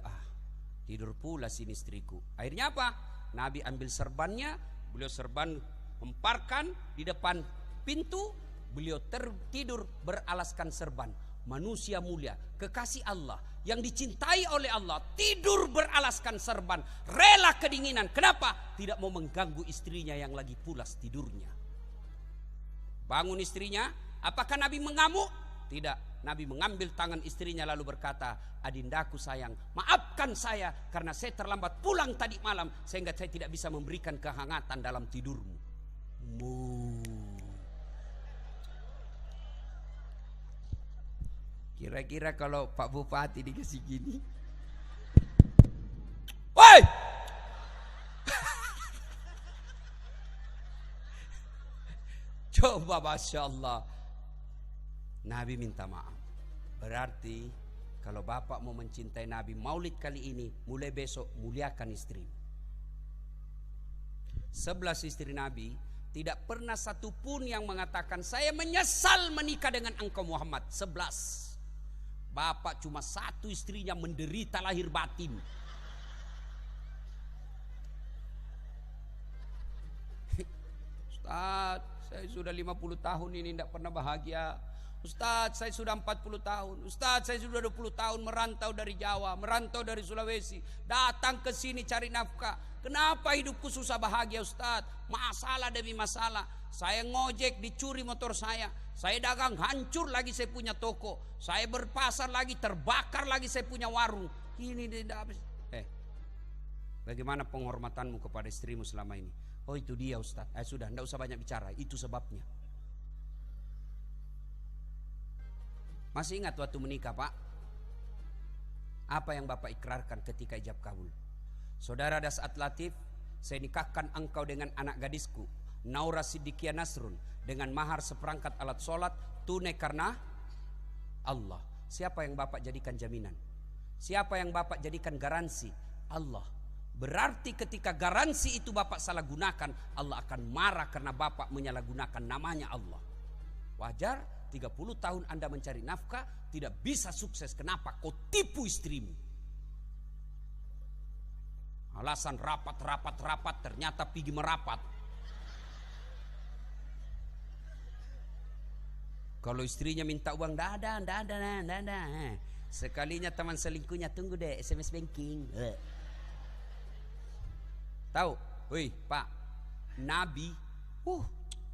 tidur pula sini istriku. Akhirnya apa? Nabi ambil serbannya, beliau serban memparkan di depan pintu, beliau tertidur beralaskan serban. Manusia mulia, kekasih Allah yang dicintai oleh Allah, tidur beralaskan serban, rela kedinginan. Kenapa? Tidak mau mengganggu istrinya yang lagi pulas tidurnya. Bangun istrinya, apakah Nabi mengamuk? Tidak. Nabi mengambil tangan istrinya lalu berkata, adindaku sayang, maafkan saya karena saya terlambat pulang tadi malam sehingga saya tidak bisa memberikan kehangatan dalam tidurmu. Kira-kira kalau Pak Bupati dikasih gini, woi, coba, Masya Allah. Nabi minta maaf. Berarti kalau bapak mau mencintai Nabi, maulid kali ini, mulai besok muliakan istri. 11 istri Nabi, tidak pernah satupun yang mengatakan saya menyesal menikah dengan engkau Muhammad. 11. Bapak cuma 1 istrinya menderita lahir batin. Ustaz, saya sudah 50 tahun ini tidak pernah bahagia. Ustaz, saya sudah 40 tahun. Ustaz, saya sudah 20 tahun merantau dari Jawa, merantau dari Sulawesi, datang ke sini cari nafkah. Kenapa hidupku susah bahagia Ustaz? Masalah demi masalah. Saya ngojek dicuri motor saya. Saya dagang hancur lagi saya punya toko. Saya berpasar lagi terbakar lagi saya punya warung. Ini tidak habis. Bagaimana penghormatanmu kepada istrimu selama ini? Oh itu dia Ustaz. Sudah, tidak usah banyak bicara. Itu sebabnya. Masih ingat waktu menikah Pak? Apa yang Bapak ikrarkan ketika ijab kabul? Saudara Dasat Latif, saya nikahkan engkau dengan anak gadisku Naura Siddiqiyah Nasrun dengan mahar seperangkat alat sholat tunai karena Allah. Siapa yang Bapak jadikan jaminan? Siapa yang Bapak jadikan garansi? Allah. Berarti ketika garansi itu Bapak salah gunakan, Allah akan marah karena Bapak menyalahgunakan namanya Allah. Wajar 30 tahun Anda mencari nafkah tidak bisa sukses. Kenapa? Kau tipu istrimu. Alasan rapat ternyata pergi merapat. Kalau istrinya minta uang, ndak ada. Sekalinya teman selingkuhnya, tunggu deh SMS banking. Tahu? Woi Pak, Nabi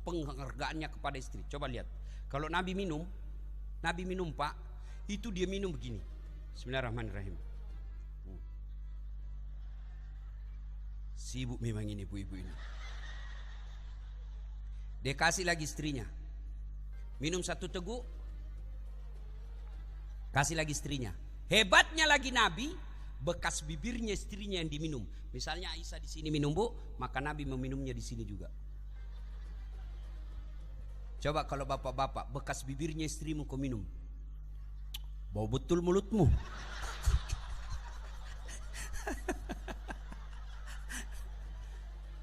penghargaannya kepada istri. Coba lihat. Kalau Nabi minum Pak, itu dia minum begini. Bismillahirrahmanirrahim. Sibuk memang ini ibu-ibu ini. Dia kasih lagi istrinya. Minum 1 teguk, kasih lagi istrinya. Hebatnya lagi Nabi, bekas bibirnya istrinya yang diminum. Misalnya Aisyah di sini minum Bu, maka Nabi meminumnya di sini juga. Coba kalau bapak-bapak, bekas bibirnya istrimu kau minum, bau betul mulutmu.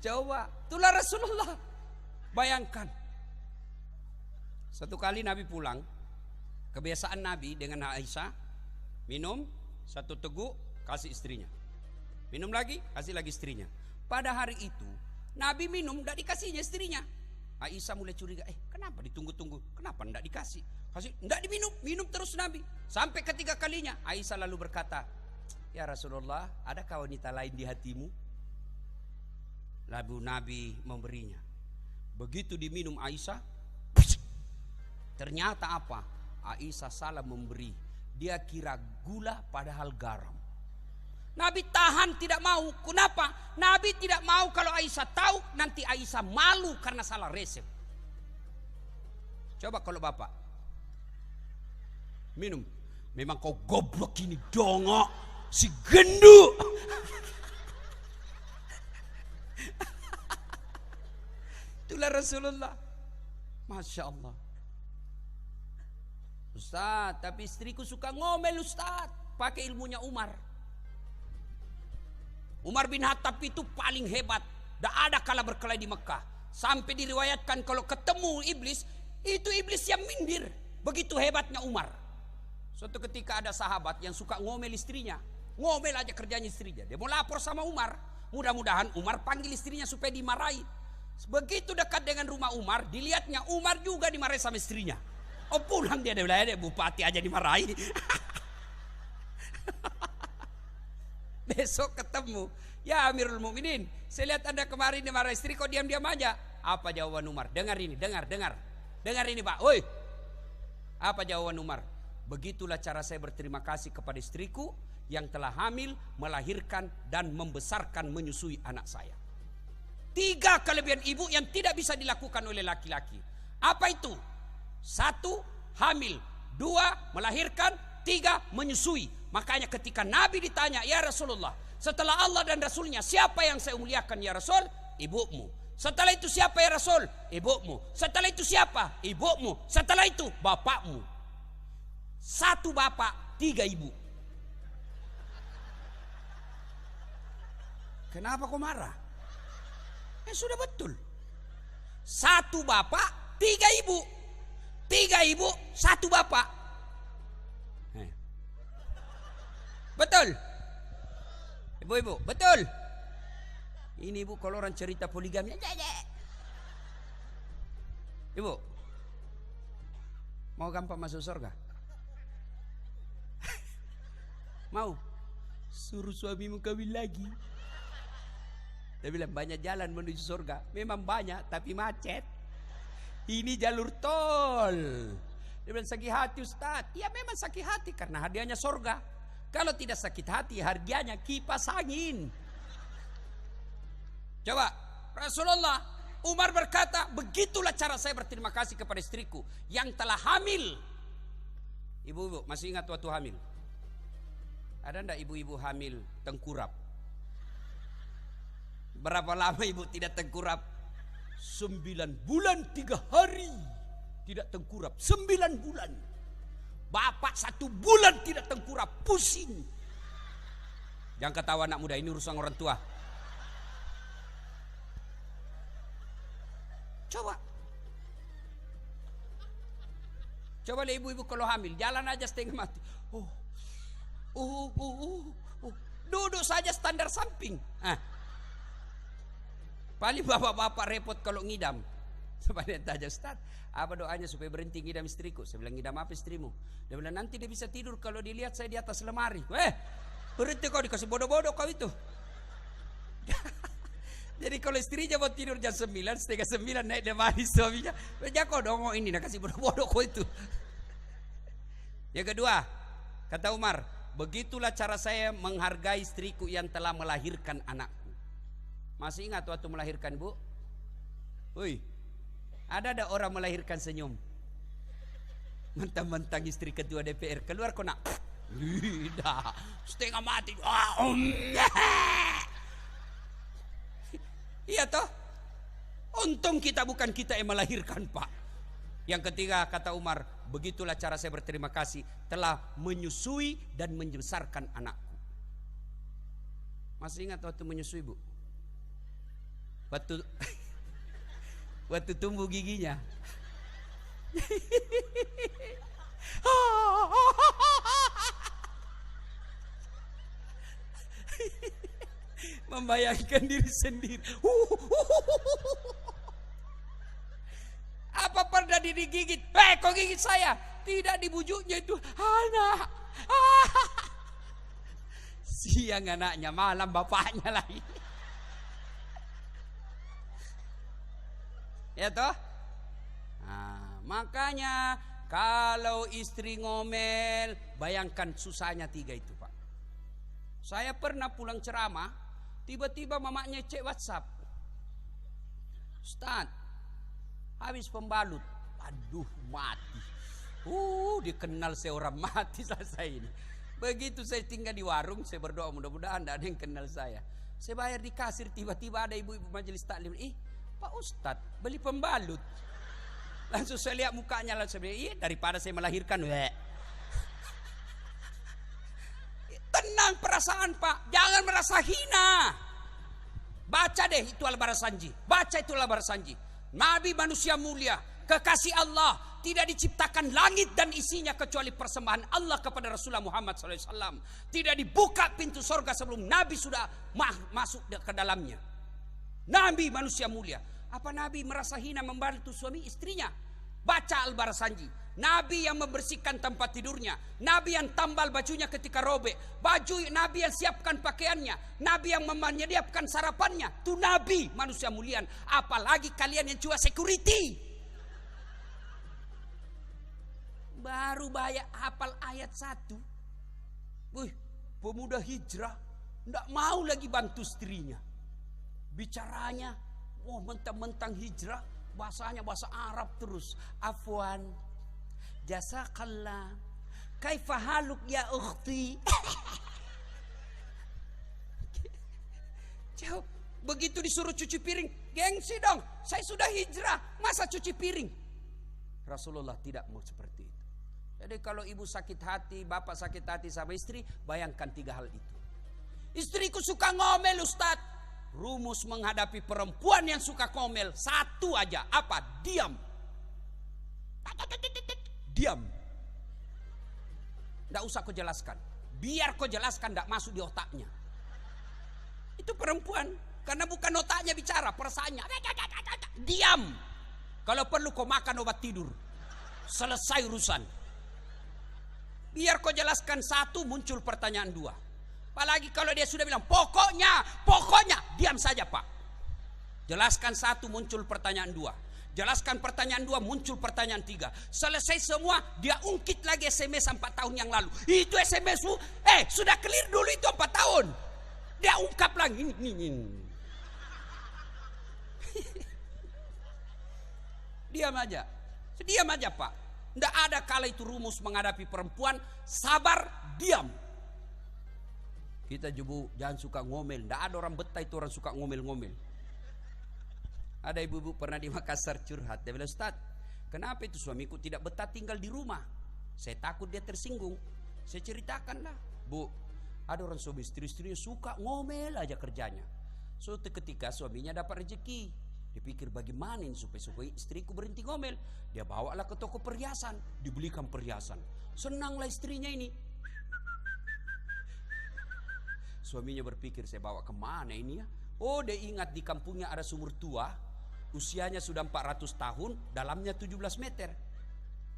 Coba, itulah Rasulullah. Bayangkan. Satu kali Nabi pulang, kebiasaan Nabi dengan Aisyah, minum satu teguk, kasih istrinya. Minum lagi, kasih lagi istrinya. Pada hari itu, Nabi minum, tidak dikasihnya istrinya. Aisyah mulai curiga, kenapa ditunggu-tunggu? Kenapa tidak dikasih? Kasih, tidak diminum, minum terus Nabi. Sampai ketiga kalinya, Aisyah lalu berkata, ya Rasulullah, adakah wanita lain di hatimu? Lalu Nabi memberinya. Begitu diminum Aisyah, ternyata apa? Aisyah salah memberi. Dia kira gula padahal garam. Nabi tahan tidak mau. Kenapa? Nabi tidak mau kalau Aisyah tahu, nanti Aisyah malu karena salah resep. Coba kalau bapak minum, memang kau goblok ini dongok, si gendut. Itulah Rasulullah. Masya Allah. Ustaz, tapi istriku suka ngomel Ustaz. Pakai ilmunya Umar. Umar bin Khattab itu paling hebat. Tidak ada kala berkelahi di Mekah. Sampai diriwayatkan kalau ketemu iblis, itu iblis yang minggir. Begitu hebatnya Umar. Suatu ketika ada sahabat yang suka ngomel istrinya. Ngomel aja kerjanya istrinya. Dia mau lapor sama Umar. Mudah-mudahan Umar panggil istrinya supaya dimarahi. Begitu dekat dengan rumah Umar, dilihatnya Umar juga dimarahi sama istrinya. Oh pulang dia bilang, bupati aja dimarahi. Besok ketemu, ya Amirul Mukminin, saya lihat Anda kemarin dimarahi istri, kok diam-diam aja. Apa jawaban Umar? Dengar ini, dengar ini Pak. Woi, apa jawaban Umar? Begitulah cara saya berterima kasih kepada istriku yang telah hamil, melahirkan dan membesarkan menyusui anak saya. 3 kelebihan ibu yang tidak bisa dilakukan oleh laki-laki. Apa itu? 1, hamil. 2, melahirkan. 3, menyusui. Makanya ketika Nabi ditanya, ya Rasulullah, setelah Allah dan Rasulnya, siapa yang saya muliakan ya Rasul? Ibumu. Setelah itu siapa ya Rasul? Ibumu. Setelah itu siapa? Ibumu. Setelah itu bapakmu. 1 bapak, 3 ibu. Kenapa kau marah? Sudah betul. 1 bapak, 3 ibu. 3 ibu, 1 bapak. Betul. Ibu-ibu, betul. Ini ibu kalau orang cerita poligami. Ibu, mau gampang masuk surga? Mau? Suruh suamimu kawin lagi. Dia bilang banyak jalan menuju surga. Memang banyak tapi macet. Ini jalur tol. Dia bilang sakit hati Ustaz. Ya memang sakit hati karena hadiahnya surga. Kalau tidak sakit hati harganya kipas angin. Coba Rasulullah, Umar berkata, begitulah cara saya berterima kasih kepada istriku yang telah hamil. Ibu-ibu masih ingat waktu hamil? Ada enggak ibu-ibu hamil tengkurap? Berapa lama ibu tidak tengkurap? 9 bulan 3 hari tidak tengkurap. 9 bulan. Bapak 1 bulan tidak tengkurap, pusing. Jangan ketawa anak muda, ini urusan orang tua. Coba lihat ibu-ibu kalau hamil, jalan aja setengah mati. Duduk saja standar samping. Paling bapak-bapak repot kalau ngidam. Sebenarnya tanya Ustaz, apa doanya supaya berhenti ngidam istriku? Saya bilang, ngidam apa istrimu? Dia bilang, nanti dia bisa tidur kalau dilihat saya di atas lemari. Berhenti kau, dikasih bodoh-bodoh kau itu. Jadi kalau istrinya mau tidur jam 9, setengah 9 naik lemari suaminya, jangan kau dong ini, nak kasih bodoh-bodoh kau itu. Yang kedua, kata Umar, begitulah cara saya menghargai istriku yang telah melahirkan anakku. Masih ingat waktu melahirkan, Bu? Woi, ada orang melahirkan senyum. Mentang-mentang istri ketua DPR keluar kau nak lidah setengah mati. Iya toh? Untung kita bukan kita yang melahirkan, Pak. Yang ketiga, kata Umar, begitulah cara saya berterima kasih telah menyusui dan membesarkan anakku. Masih ingat waktu menyusui, Bu? Waktu tumbuh giginya. Membayangkan diri sendiri. Apa pernah digigit? Kok gigit saya? Tidak, dibujuknya itu anak. Siang anaknya, malam bapaknya lagi. Ya toh? Nah, makanya kalau istri ngomel, bayangkan susahnya 3 itu, Pak. Saya pernah pulang ceramah, tiba-tiba mamanya cek WhatsApp. Ustaz, habis pembalut. Aduh, mati. Dikenal seorang mati selesai ini. Begitu saya tinggal di warung, saya berdoa mudah-mudahan tidak ada yang kenal saya. Saya bayar di kasir, tiba-tiba ada ibu-ibu majelis taklim. Pak Ustaz, beli pembalut. Langsung saya lihat mukanya, langsung saya bilang, daripada saya melahirkan. Tenang perasaan, Pak, jangan merasa hina. Baca deh itu Al-Bara Sanji. Baca itu Al-Bara Sanji. Nabi manusia mulia, kekasih Allah, tidak diciptakan langit dan isinya kecuali persembahan Allah kepada Rasulullah Muhammad SAW. Tidak dibuka pintu surga sebelum Nabi sudah masuk ke dalamnya. Nabi manusia mulia. Apa Nabi merasa hina membantu suami istrinya? Baca Al-Bara Sanji. Nabi yang membersihkan tempat tidurnya, Nabi yang tambal bajunya ketika robek, Nabi yang siapkan pakaiannya, Nabi yang menyediakan sarapannya. Itu Nabi manusia mulia. Apalagi kalian yang cuma security. Baru banyak hafal ayat 1. Wih, pemuda hijrah tidak mau lagi bantu istrinya. Bicaranya, mentang-mentang hijrah, bahasanya bahasa Arab terus. Afwan, jazakallah, kaifa haluk ya ukhti. Jawab, begitu disuruh cuci piring, gengsi dong, saya sudah hijrah, masa cuci piring? Rasulullah tidak mau seperti itu. Jadi kalau ibu sakit hati, bapak sakit hati sama istri, bayangkan 3 hal itu. Istriku suka ngomel, Ustaz. Rumus menghadapi perempuan yang suka ngomel, 1 aja. Apa? Diam. Diam. Tidak usah kau jelaskan. Biar kau jelaskan, tidak masuk di otaknya. Itu perempuan. Karena bukan otaknya bicara, perasaannya. Diam. Kalau perlu kau makan obat tidur. Selesai urusan. Biar kau jelaskan 1, muncul pertanyaan 2. Apalagi kalau dia sudah bilang pokoknya, diam saja Pak. Jelaskan 1, muncul pertanyaan 2. Jelaskan pertanyaan 2, muncul pertanyaan 3. Selesai semua, dia ungkit lagi SMS 4 tahun yang lalu. Itu SMS lu, sudah clear dulu itu 4 tahun. Dia ungkap lagi. Diam aja Pak. Tidak ada kala itu rumus menghadapi perempuan, sabar, diam. Kita juga jangan suka ngomel. Tidak ada orang betah itu orang suka ngomel-ngomel. Ada ibu-ibu pernah di Makassar curhat. Dia bilang, Ustaz, kenapa itu suamiku tidak betah tinggal di rumah? Saya takut dia tersinggung. Saya ceritakanlah, Bu, ada orang suami istri-istrinya suka ngomel aja kerjanya. Suatu ketika suaminya dapat rezeki. Dia pikir bagaimana ini supaya istriku berhenti ngomel. Dia bawalah ke toko perhiasan, dibelikan perhiasan. Senanglah istrinya ini. Suaminya berpikir, saya bawa kemana ini ya? Oh, dia ingat di kampungnya ada sumur tua, usianya sudah 400 tahun, dalamnya 17 meter.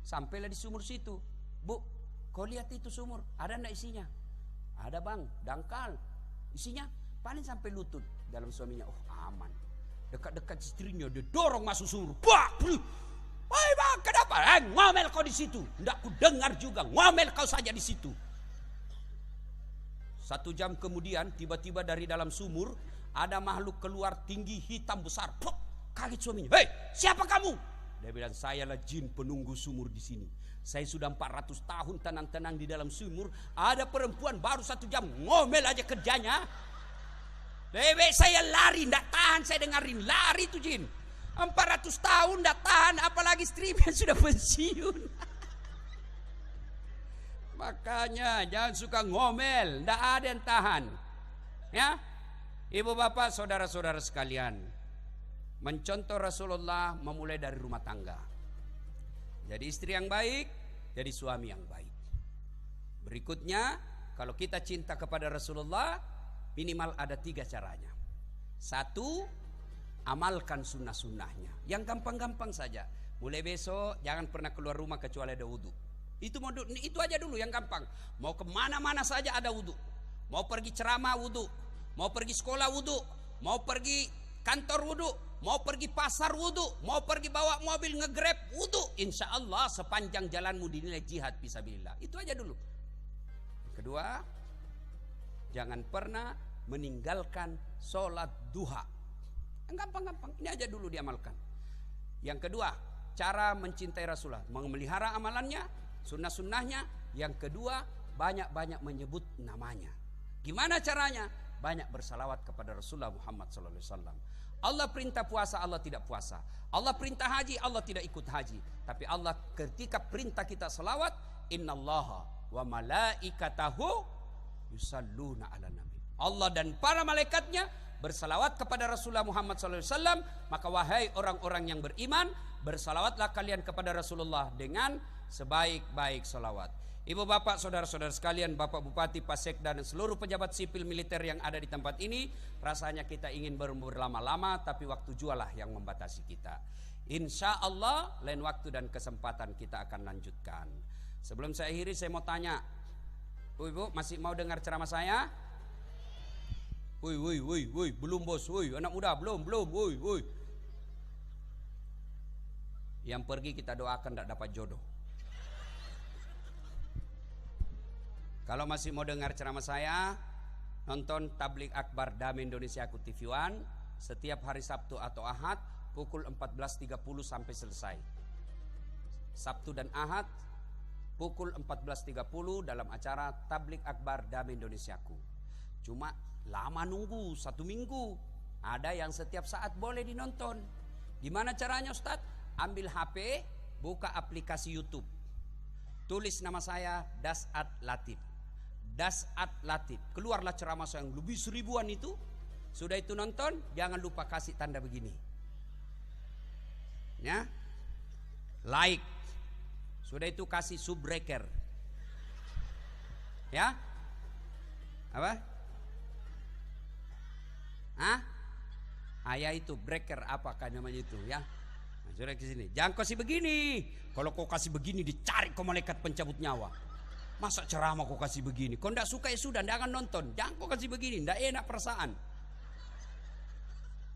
Sampailah di sumur situ. Bu, kau lihat itu sumur, ada enggak isinya? Ada bang, dangkal. Isinya paling sampai lutut. Dalam suaminya, oh aman. Dekat-dekat istrinya, dia dorong masuk sumur. Woi bang, kenapa? Ngomel kau di situ. Tidak ku dengar juga, ngomel kau saja di situ. 1 jam kemudian, tiba-tiba dari dalam sumur ada makhluk keluar tinggi, hitam besar. Kaget suaminya. Hei, siapa kamu? Dia bilang, sayalah jin penunggu sumur di sini. Saya sudah 400 tahun tenang-tenang di dalam sumur. Ada perempuan baru 1 jam ngomel aja kerjanya. Bebek saya lari, tidak tahan saya dengarin. Lari tuh jin. 400 tahun tidak tahan, apalagi istrinya sudah pensiun. Makanya jangan suka ngomel, tidak ada yang tahan. Ya, ibu bapak, saudara-saudara sekalian, mencontoh Rasulullah memulai dari rumah tangga. Jadi istri yang baik, jadi suami yang baik. Berikutnya, kalau kita cinta kepada Rasulullah, minimal ada 3 caranya. 1, amalkan sunnah-sunnahnya. Yang gampang-gampang saja. Mulai besok jangan pernah keluar rumah kecuali ada wudu. Itu aja dulu yang gampang. Mau kemana-mana saja ada wudu. Mau pergi ceramah wudu, mau pergi sekolah wudu, mau pergi kantor wudu, mau pergi pasar wudu, mau pergi bawa mobil nge-grab wudu. Insya Allah sepanjang jalanmu dinilai jihad fisabilillah. Itu aja dulu. Kedua, jangan pernah meninggalkan sholat duha. Gampang-gampang, ini aja dulu diamalkan. Yang kedua, cara mencintai Rasulullah, memelihara amalannya, sunnah-sunnahnya. Yang kedua, banyak-banyak menyebut namanya. Gimana caranya? Banyak bersalawat kepada Rasulullah Muhammad SAW. Allah perintah puasa, Allah tidak puasa. Allah perintah haji, Allah tidak ikut haji. Tapi Allah ketika perintah kita salawat, innallaha wa malaikatahu yusalluna ala nabi. Allah dan para malaikatnya bersalawat kepada Rasulullah Muhammad SAW. Maka wahai orang-orang yang beriman, bersalawatlah kalian kepada Rasulullah dengan sebaik-baik salawat. Ibu bapak, saudara-saudara sekalian, bapak bupati, pasekda, dan seluruh pejabat sipil militer yang ada di tempat ini, rasanya kita ingin berlama-lama, tapi waktu jualah yang membatasi kita. Insya Allah lain waktu dan kesempatan kita akan lanjutkan. Sebelum saya akhiri, saya mau tanya, ibu masih mau dengar ceramah saya? Woi, belum bos, woi, anak muda, belum, woi. Yang pergi kita doakan tidak dapat jodoh. Kalau masih mau dengar ceramah saya, nonton Tabligh Akbar Damai Indonesia Aku TV One setiap hari Sabtu atau Ahad pukul 14.30 sampai selesai. Sabtu dan Ahad pukul 14.30 dalam acara Tabligh Akbar Damai Indonesiaku. Cuma lama nunggu 1 minggu. Ada yang setiap saat boleh dinonton. Gimana caranya Ustadz? Ambil HP, buka aplikasi YouTube. Tulis nama saya Dasat Latif. Dasat Latif. Keluarlah ceramah saya yang lebih 1000-an itu. Sudah itu nonton, jangan lupa kasih tanda begini. Ya. Like. Sudah itu kasih subbreaker. Ya. Apa? Ayah itu breaker apakah namanya itu ya. Nah, sudah ke sini. Jangan kasih begini. Kalau kau kasih begini dicari kau malaikat pencabut nyawa. Masa ceramah kau kasih begini? Kau tidak suka ya sudah, tidak akan nonton. Jangan kau kasih begini, tidak enak perasaan.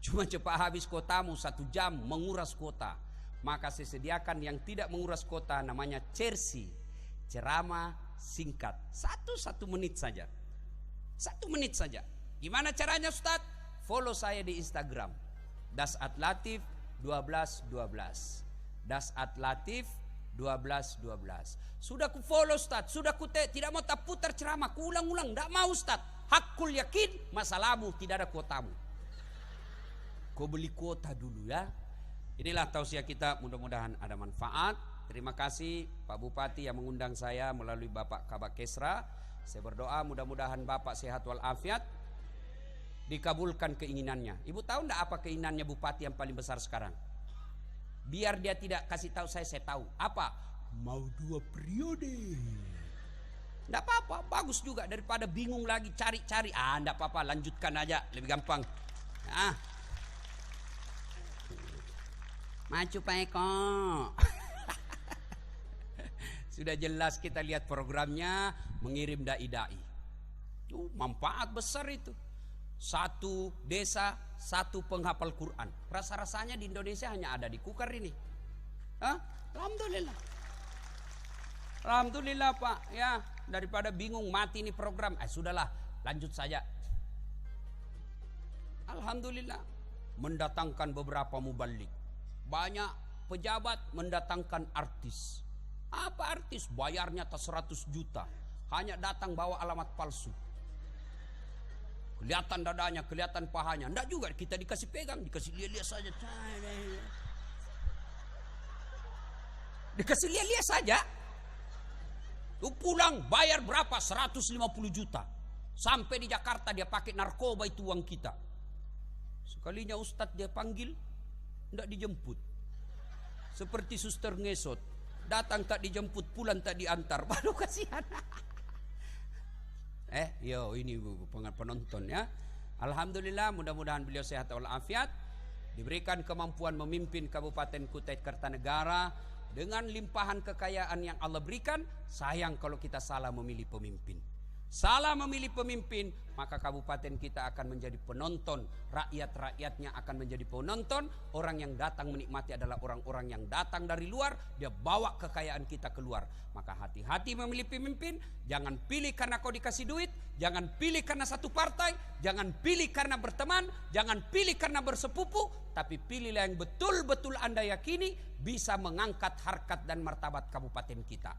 Cuma cepat habis kotamu 1 jam menguras kota. Maka saya sediakan yang tidak menguras kota, namanya Cersi. Ceramah singkat. 1 menit saja. 1 menit saja. Gimana caranya Ustaz? Follow saya di Instagram. Dasat Latif 1212. Dasat Latif 1212. Sudah ku follow Ustaz, sudah ku tidak mau tak putar ceramah, ku ulang-ulang, tidak mau Ustaz. Hakul yakin, masalahmu tidak ada kuotamu. Kau beli kuota dulu ya. Inilah tausiah kita, mudah-mudahan ada manfaat. Terima kasih Pak Bupati yang mengundang saya melalui Bapak Kabak Kesra. Saya berdoa mudah-mudahan Bapak sehat walafiat, dikabulkan keinginannya. Ibu tahu enggak apa keinginannya Bupati yang paling besar sekarang? Biar dia tidak kasih tahu saya tahu. Apa? Mau 2 periode. Enggak apa-apa, bagus juga daripada bingung lagi cari-cari. Enggak apa-apa, lanjutkan aja, lebih gampang. Maju Pak Eko. Sudah jelas kita lihat programnya, mengirim dai-dai. Manfaat besar itu. 1 desa, 1 penghafal Quran. Rasa-rasanya di Indonesia hanya ada di Kukar ini. Alhamdulillah. Alhamdulillah Pak. Ya, daripada bingung mati ini program. Sudahlah, lanjut saja. Alhamdulillah. Mendatangkan beberapa mubalik. Banyak pejabat mendatangkan artis. Apa artis? Bayarnya atas 100 juta. Hanya datang bawa alamat palsu. Kelihatan dadanya, kelihatan pahanya. Enggak juga, kita dikasih pegang, dikasih lihat-lihat saja. Dikasih lihat-lihat saja. Lu pulang bayar berapa? 150 juta. Sampai di Jakarta dia pakai narkoba itu uang kita. Sekalinya Ustadz dia panggil, tidak dijemput. Seperti suster ngesot, datang tak dijemput, pulang tak diantar. Waduh, kasihan. Ini penonton ya. Alhamdulillah, mudah-mudahan beliau sehat walafiat, diberikan kemampuan memimpin Kabupaten Kutai Kartanegara dengan limpahan kekayaan yang Allah berikan. Sayang kalau kita salah memilih pemimpin. Salah memilih pemimpin, maka kabupaten kita akan menjadi penonton, rakyat-rakyatnya akan menjadi penonton. Orang yang datang menikmati adalah orang-orang yang datang dari luar, dia bawa kekayaan kita keluar. Maka hati-hati memilih pemimpin. Jangan pilih karena kau dikasih duit, jangan pilih karena satu partai, jangan pilih karena berteman, jangan pilih karena bersepupu, tapi pilihlah yang betul-betul Anda yakini bisa mengangkat harkat dan martabat kabupaten kita.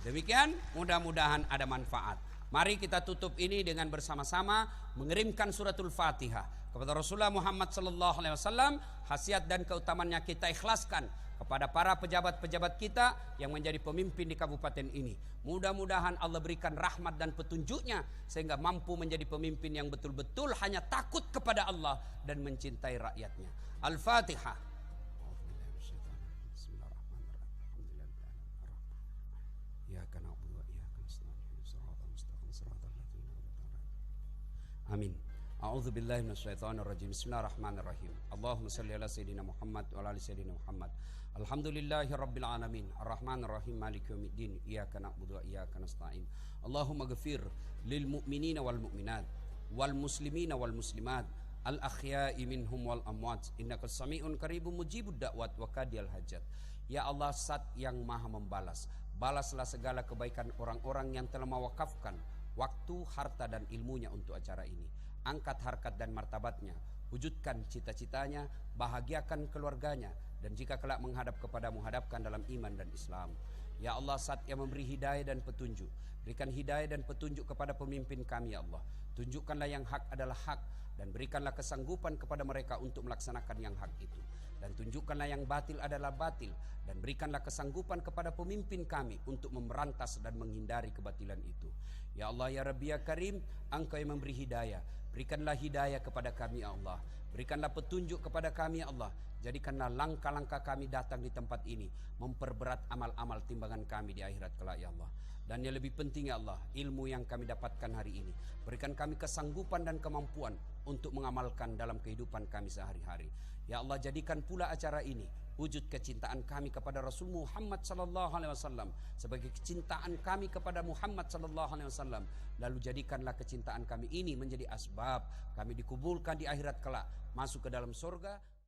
Demikian, mudah-mudahan ada manfaat. Mari kita tutup ini dengan bersama-sama mengirimkan suratul Fatihah kepada Rasulullah Muhammad SAW. Khasiat dan keutamanya kita ikhlaskan kepada para pejabat-pejabat kita yang menjadi pemimpin di kabupaten ini. Mudah-mudahan Allah berikan rahmat dan petunjuknya sehingga mampu menjadi pemimpin yang betul-betul hanya takut kepada Allah dan mencintai rakyatnya. Al-Fatihah. Amin. A'udzu billahi minasyaitonir rajim. Bismillahirrahmanirrahim. Allahumma shalli ala sayidina Muhammad wa ala ali sayidina Muhammad. Alhamdulillahi rabbil alamin. Arrahmanir rahim. Maliki yaumiddin. Iyyaka na'budu wa iyyaka nasta'in. Allahumma ighfir lil mu'minina wal mu'minat wal muslimina wal muslimat al akhya'i minhum wal amwat. Innaka sami'un qaribun mujibud da'wat wa qadiyal hajat. Ya Allah, Zat yang Maha membalas. Balaslah segala kebaikan orang-orang yang telah mewakafkan waktu, harta, dan ilmunya untuk acara ini. Angkat harkat dan martabatnya, wujudkan cita-citanya, bahagiakan keluarganya, dan jika kelak menghadap kepadamu, hadapkan dalam iman dan Islam. Ya Allah, Zat yang memberi hidayah dan petunjuk, berikan hidayah dan petunjuk kepada pemimpin kami ya Allah. Tunjukkanlah yang hak adalah hak, dan berikanlah kesanggupan kepada mereka untuk melaksanakan yang hak itu. Dan tunjukkanlah yang batil adalah batil, dan berikanlah kesanggupan kepada pemimpin kami untuk memberantas dan menghindari kebatilan itu. Ya Allah, ya Rabbi, ya Karim, Engkau yang memberi hidayah, berikanlah hidayah kepada kami ya Allah. Berikanlah petunjuk kepada kami ya Allah. Jadikanlah langkah-langkah kami datang di tempat ini memperberat amal-amal timbangan kami di akhirat kelak ya Allah. Dan yang lebih penting ya Allah, ilmu yang kami dapatkan hari ini, berikan kami kesanggupan dan kemampuan untuk mengamalkan dalam kehidupan kami sehari-hari. Ya Allah, jadikan pula acara ini wujud kecintaan kami kepada Rasul Muhammad SAW sebagai kecintaan kami kepada Muhammad SAW. Lalu jadikanlah kecintaan kami ini menjadi asbab kami dikubulkan di akhirat kelak, masuk ke dalam surga.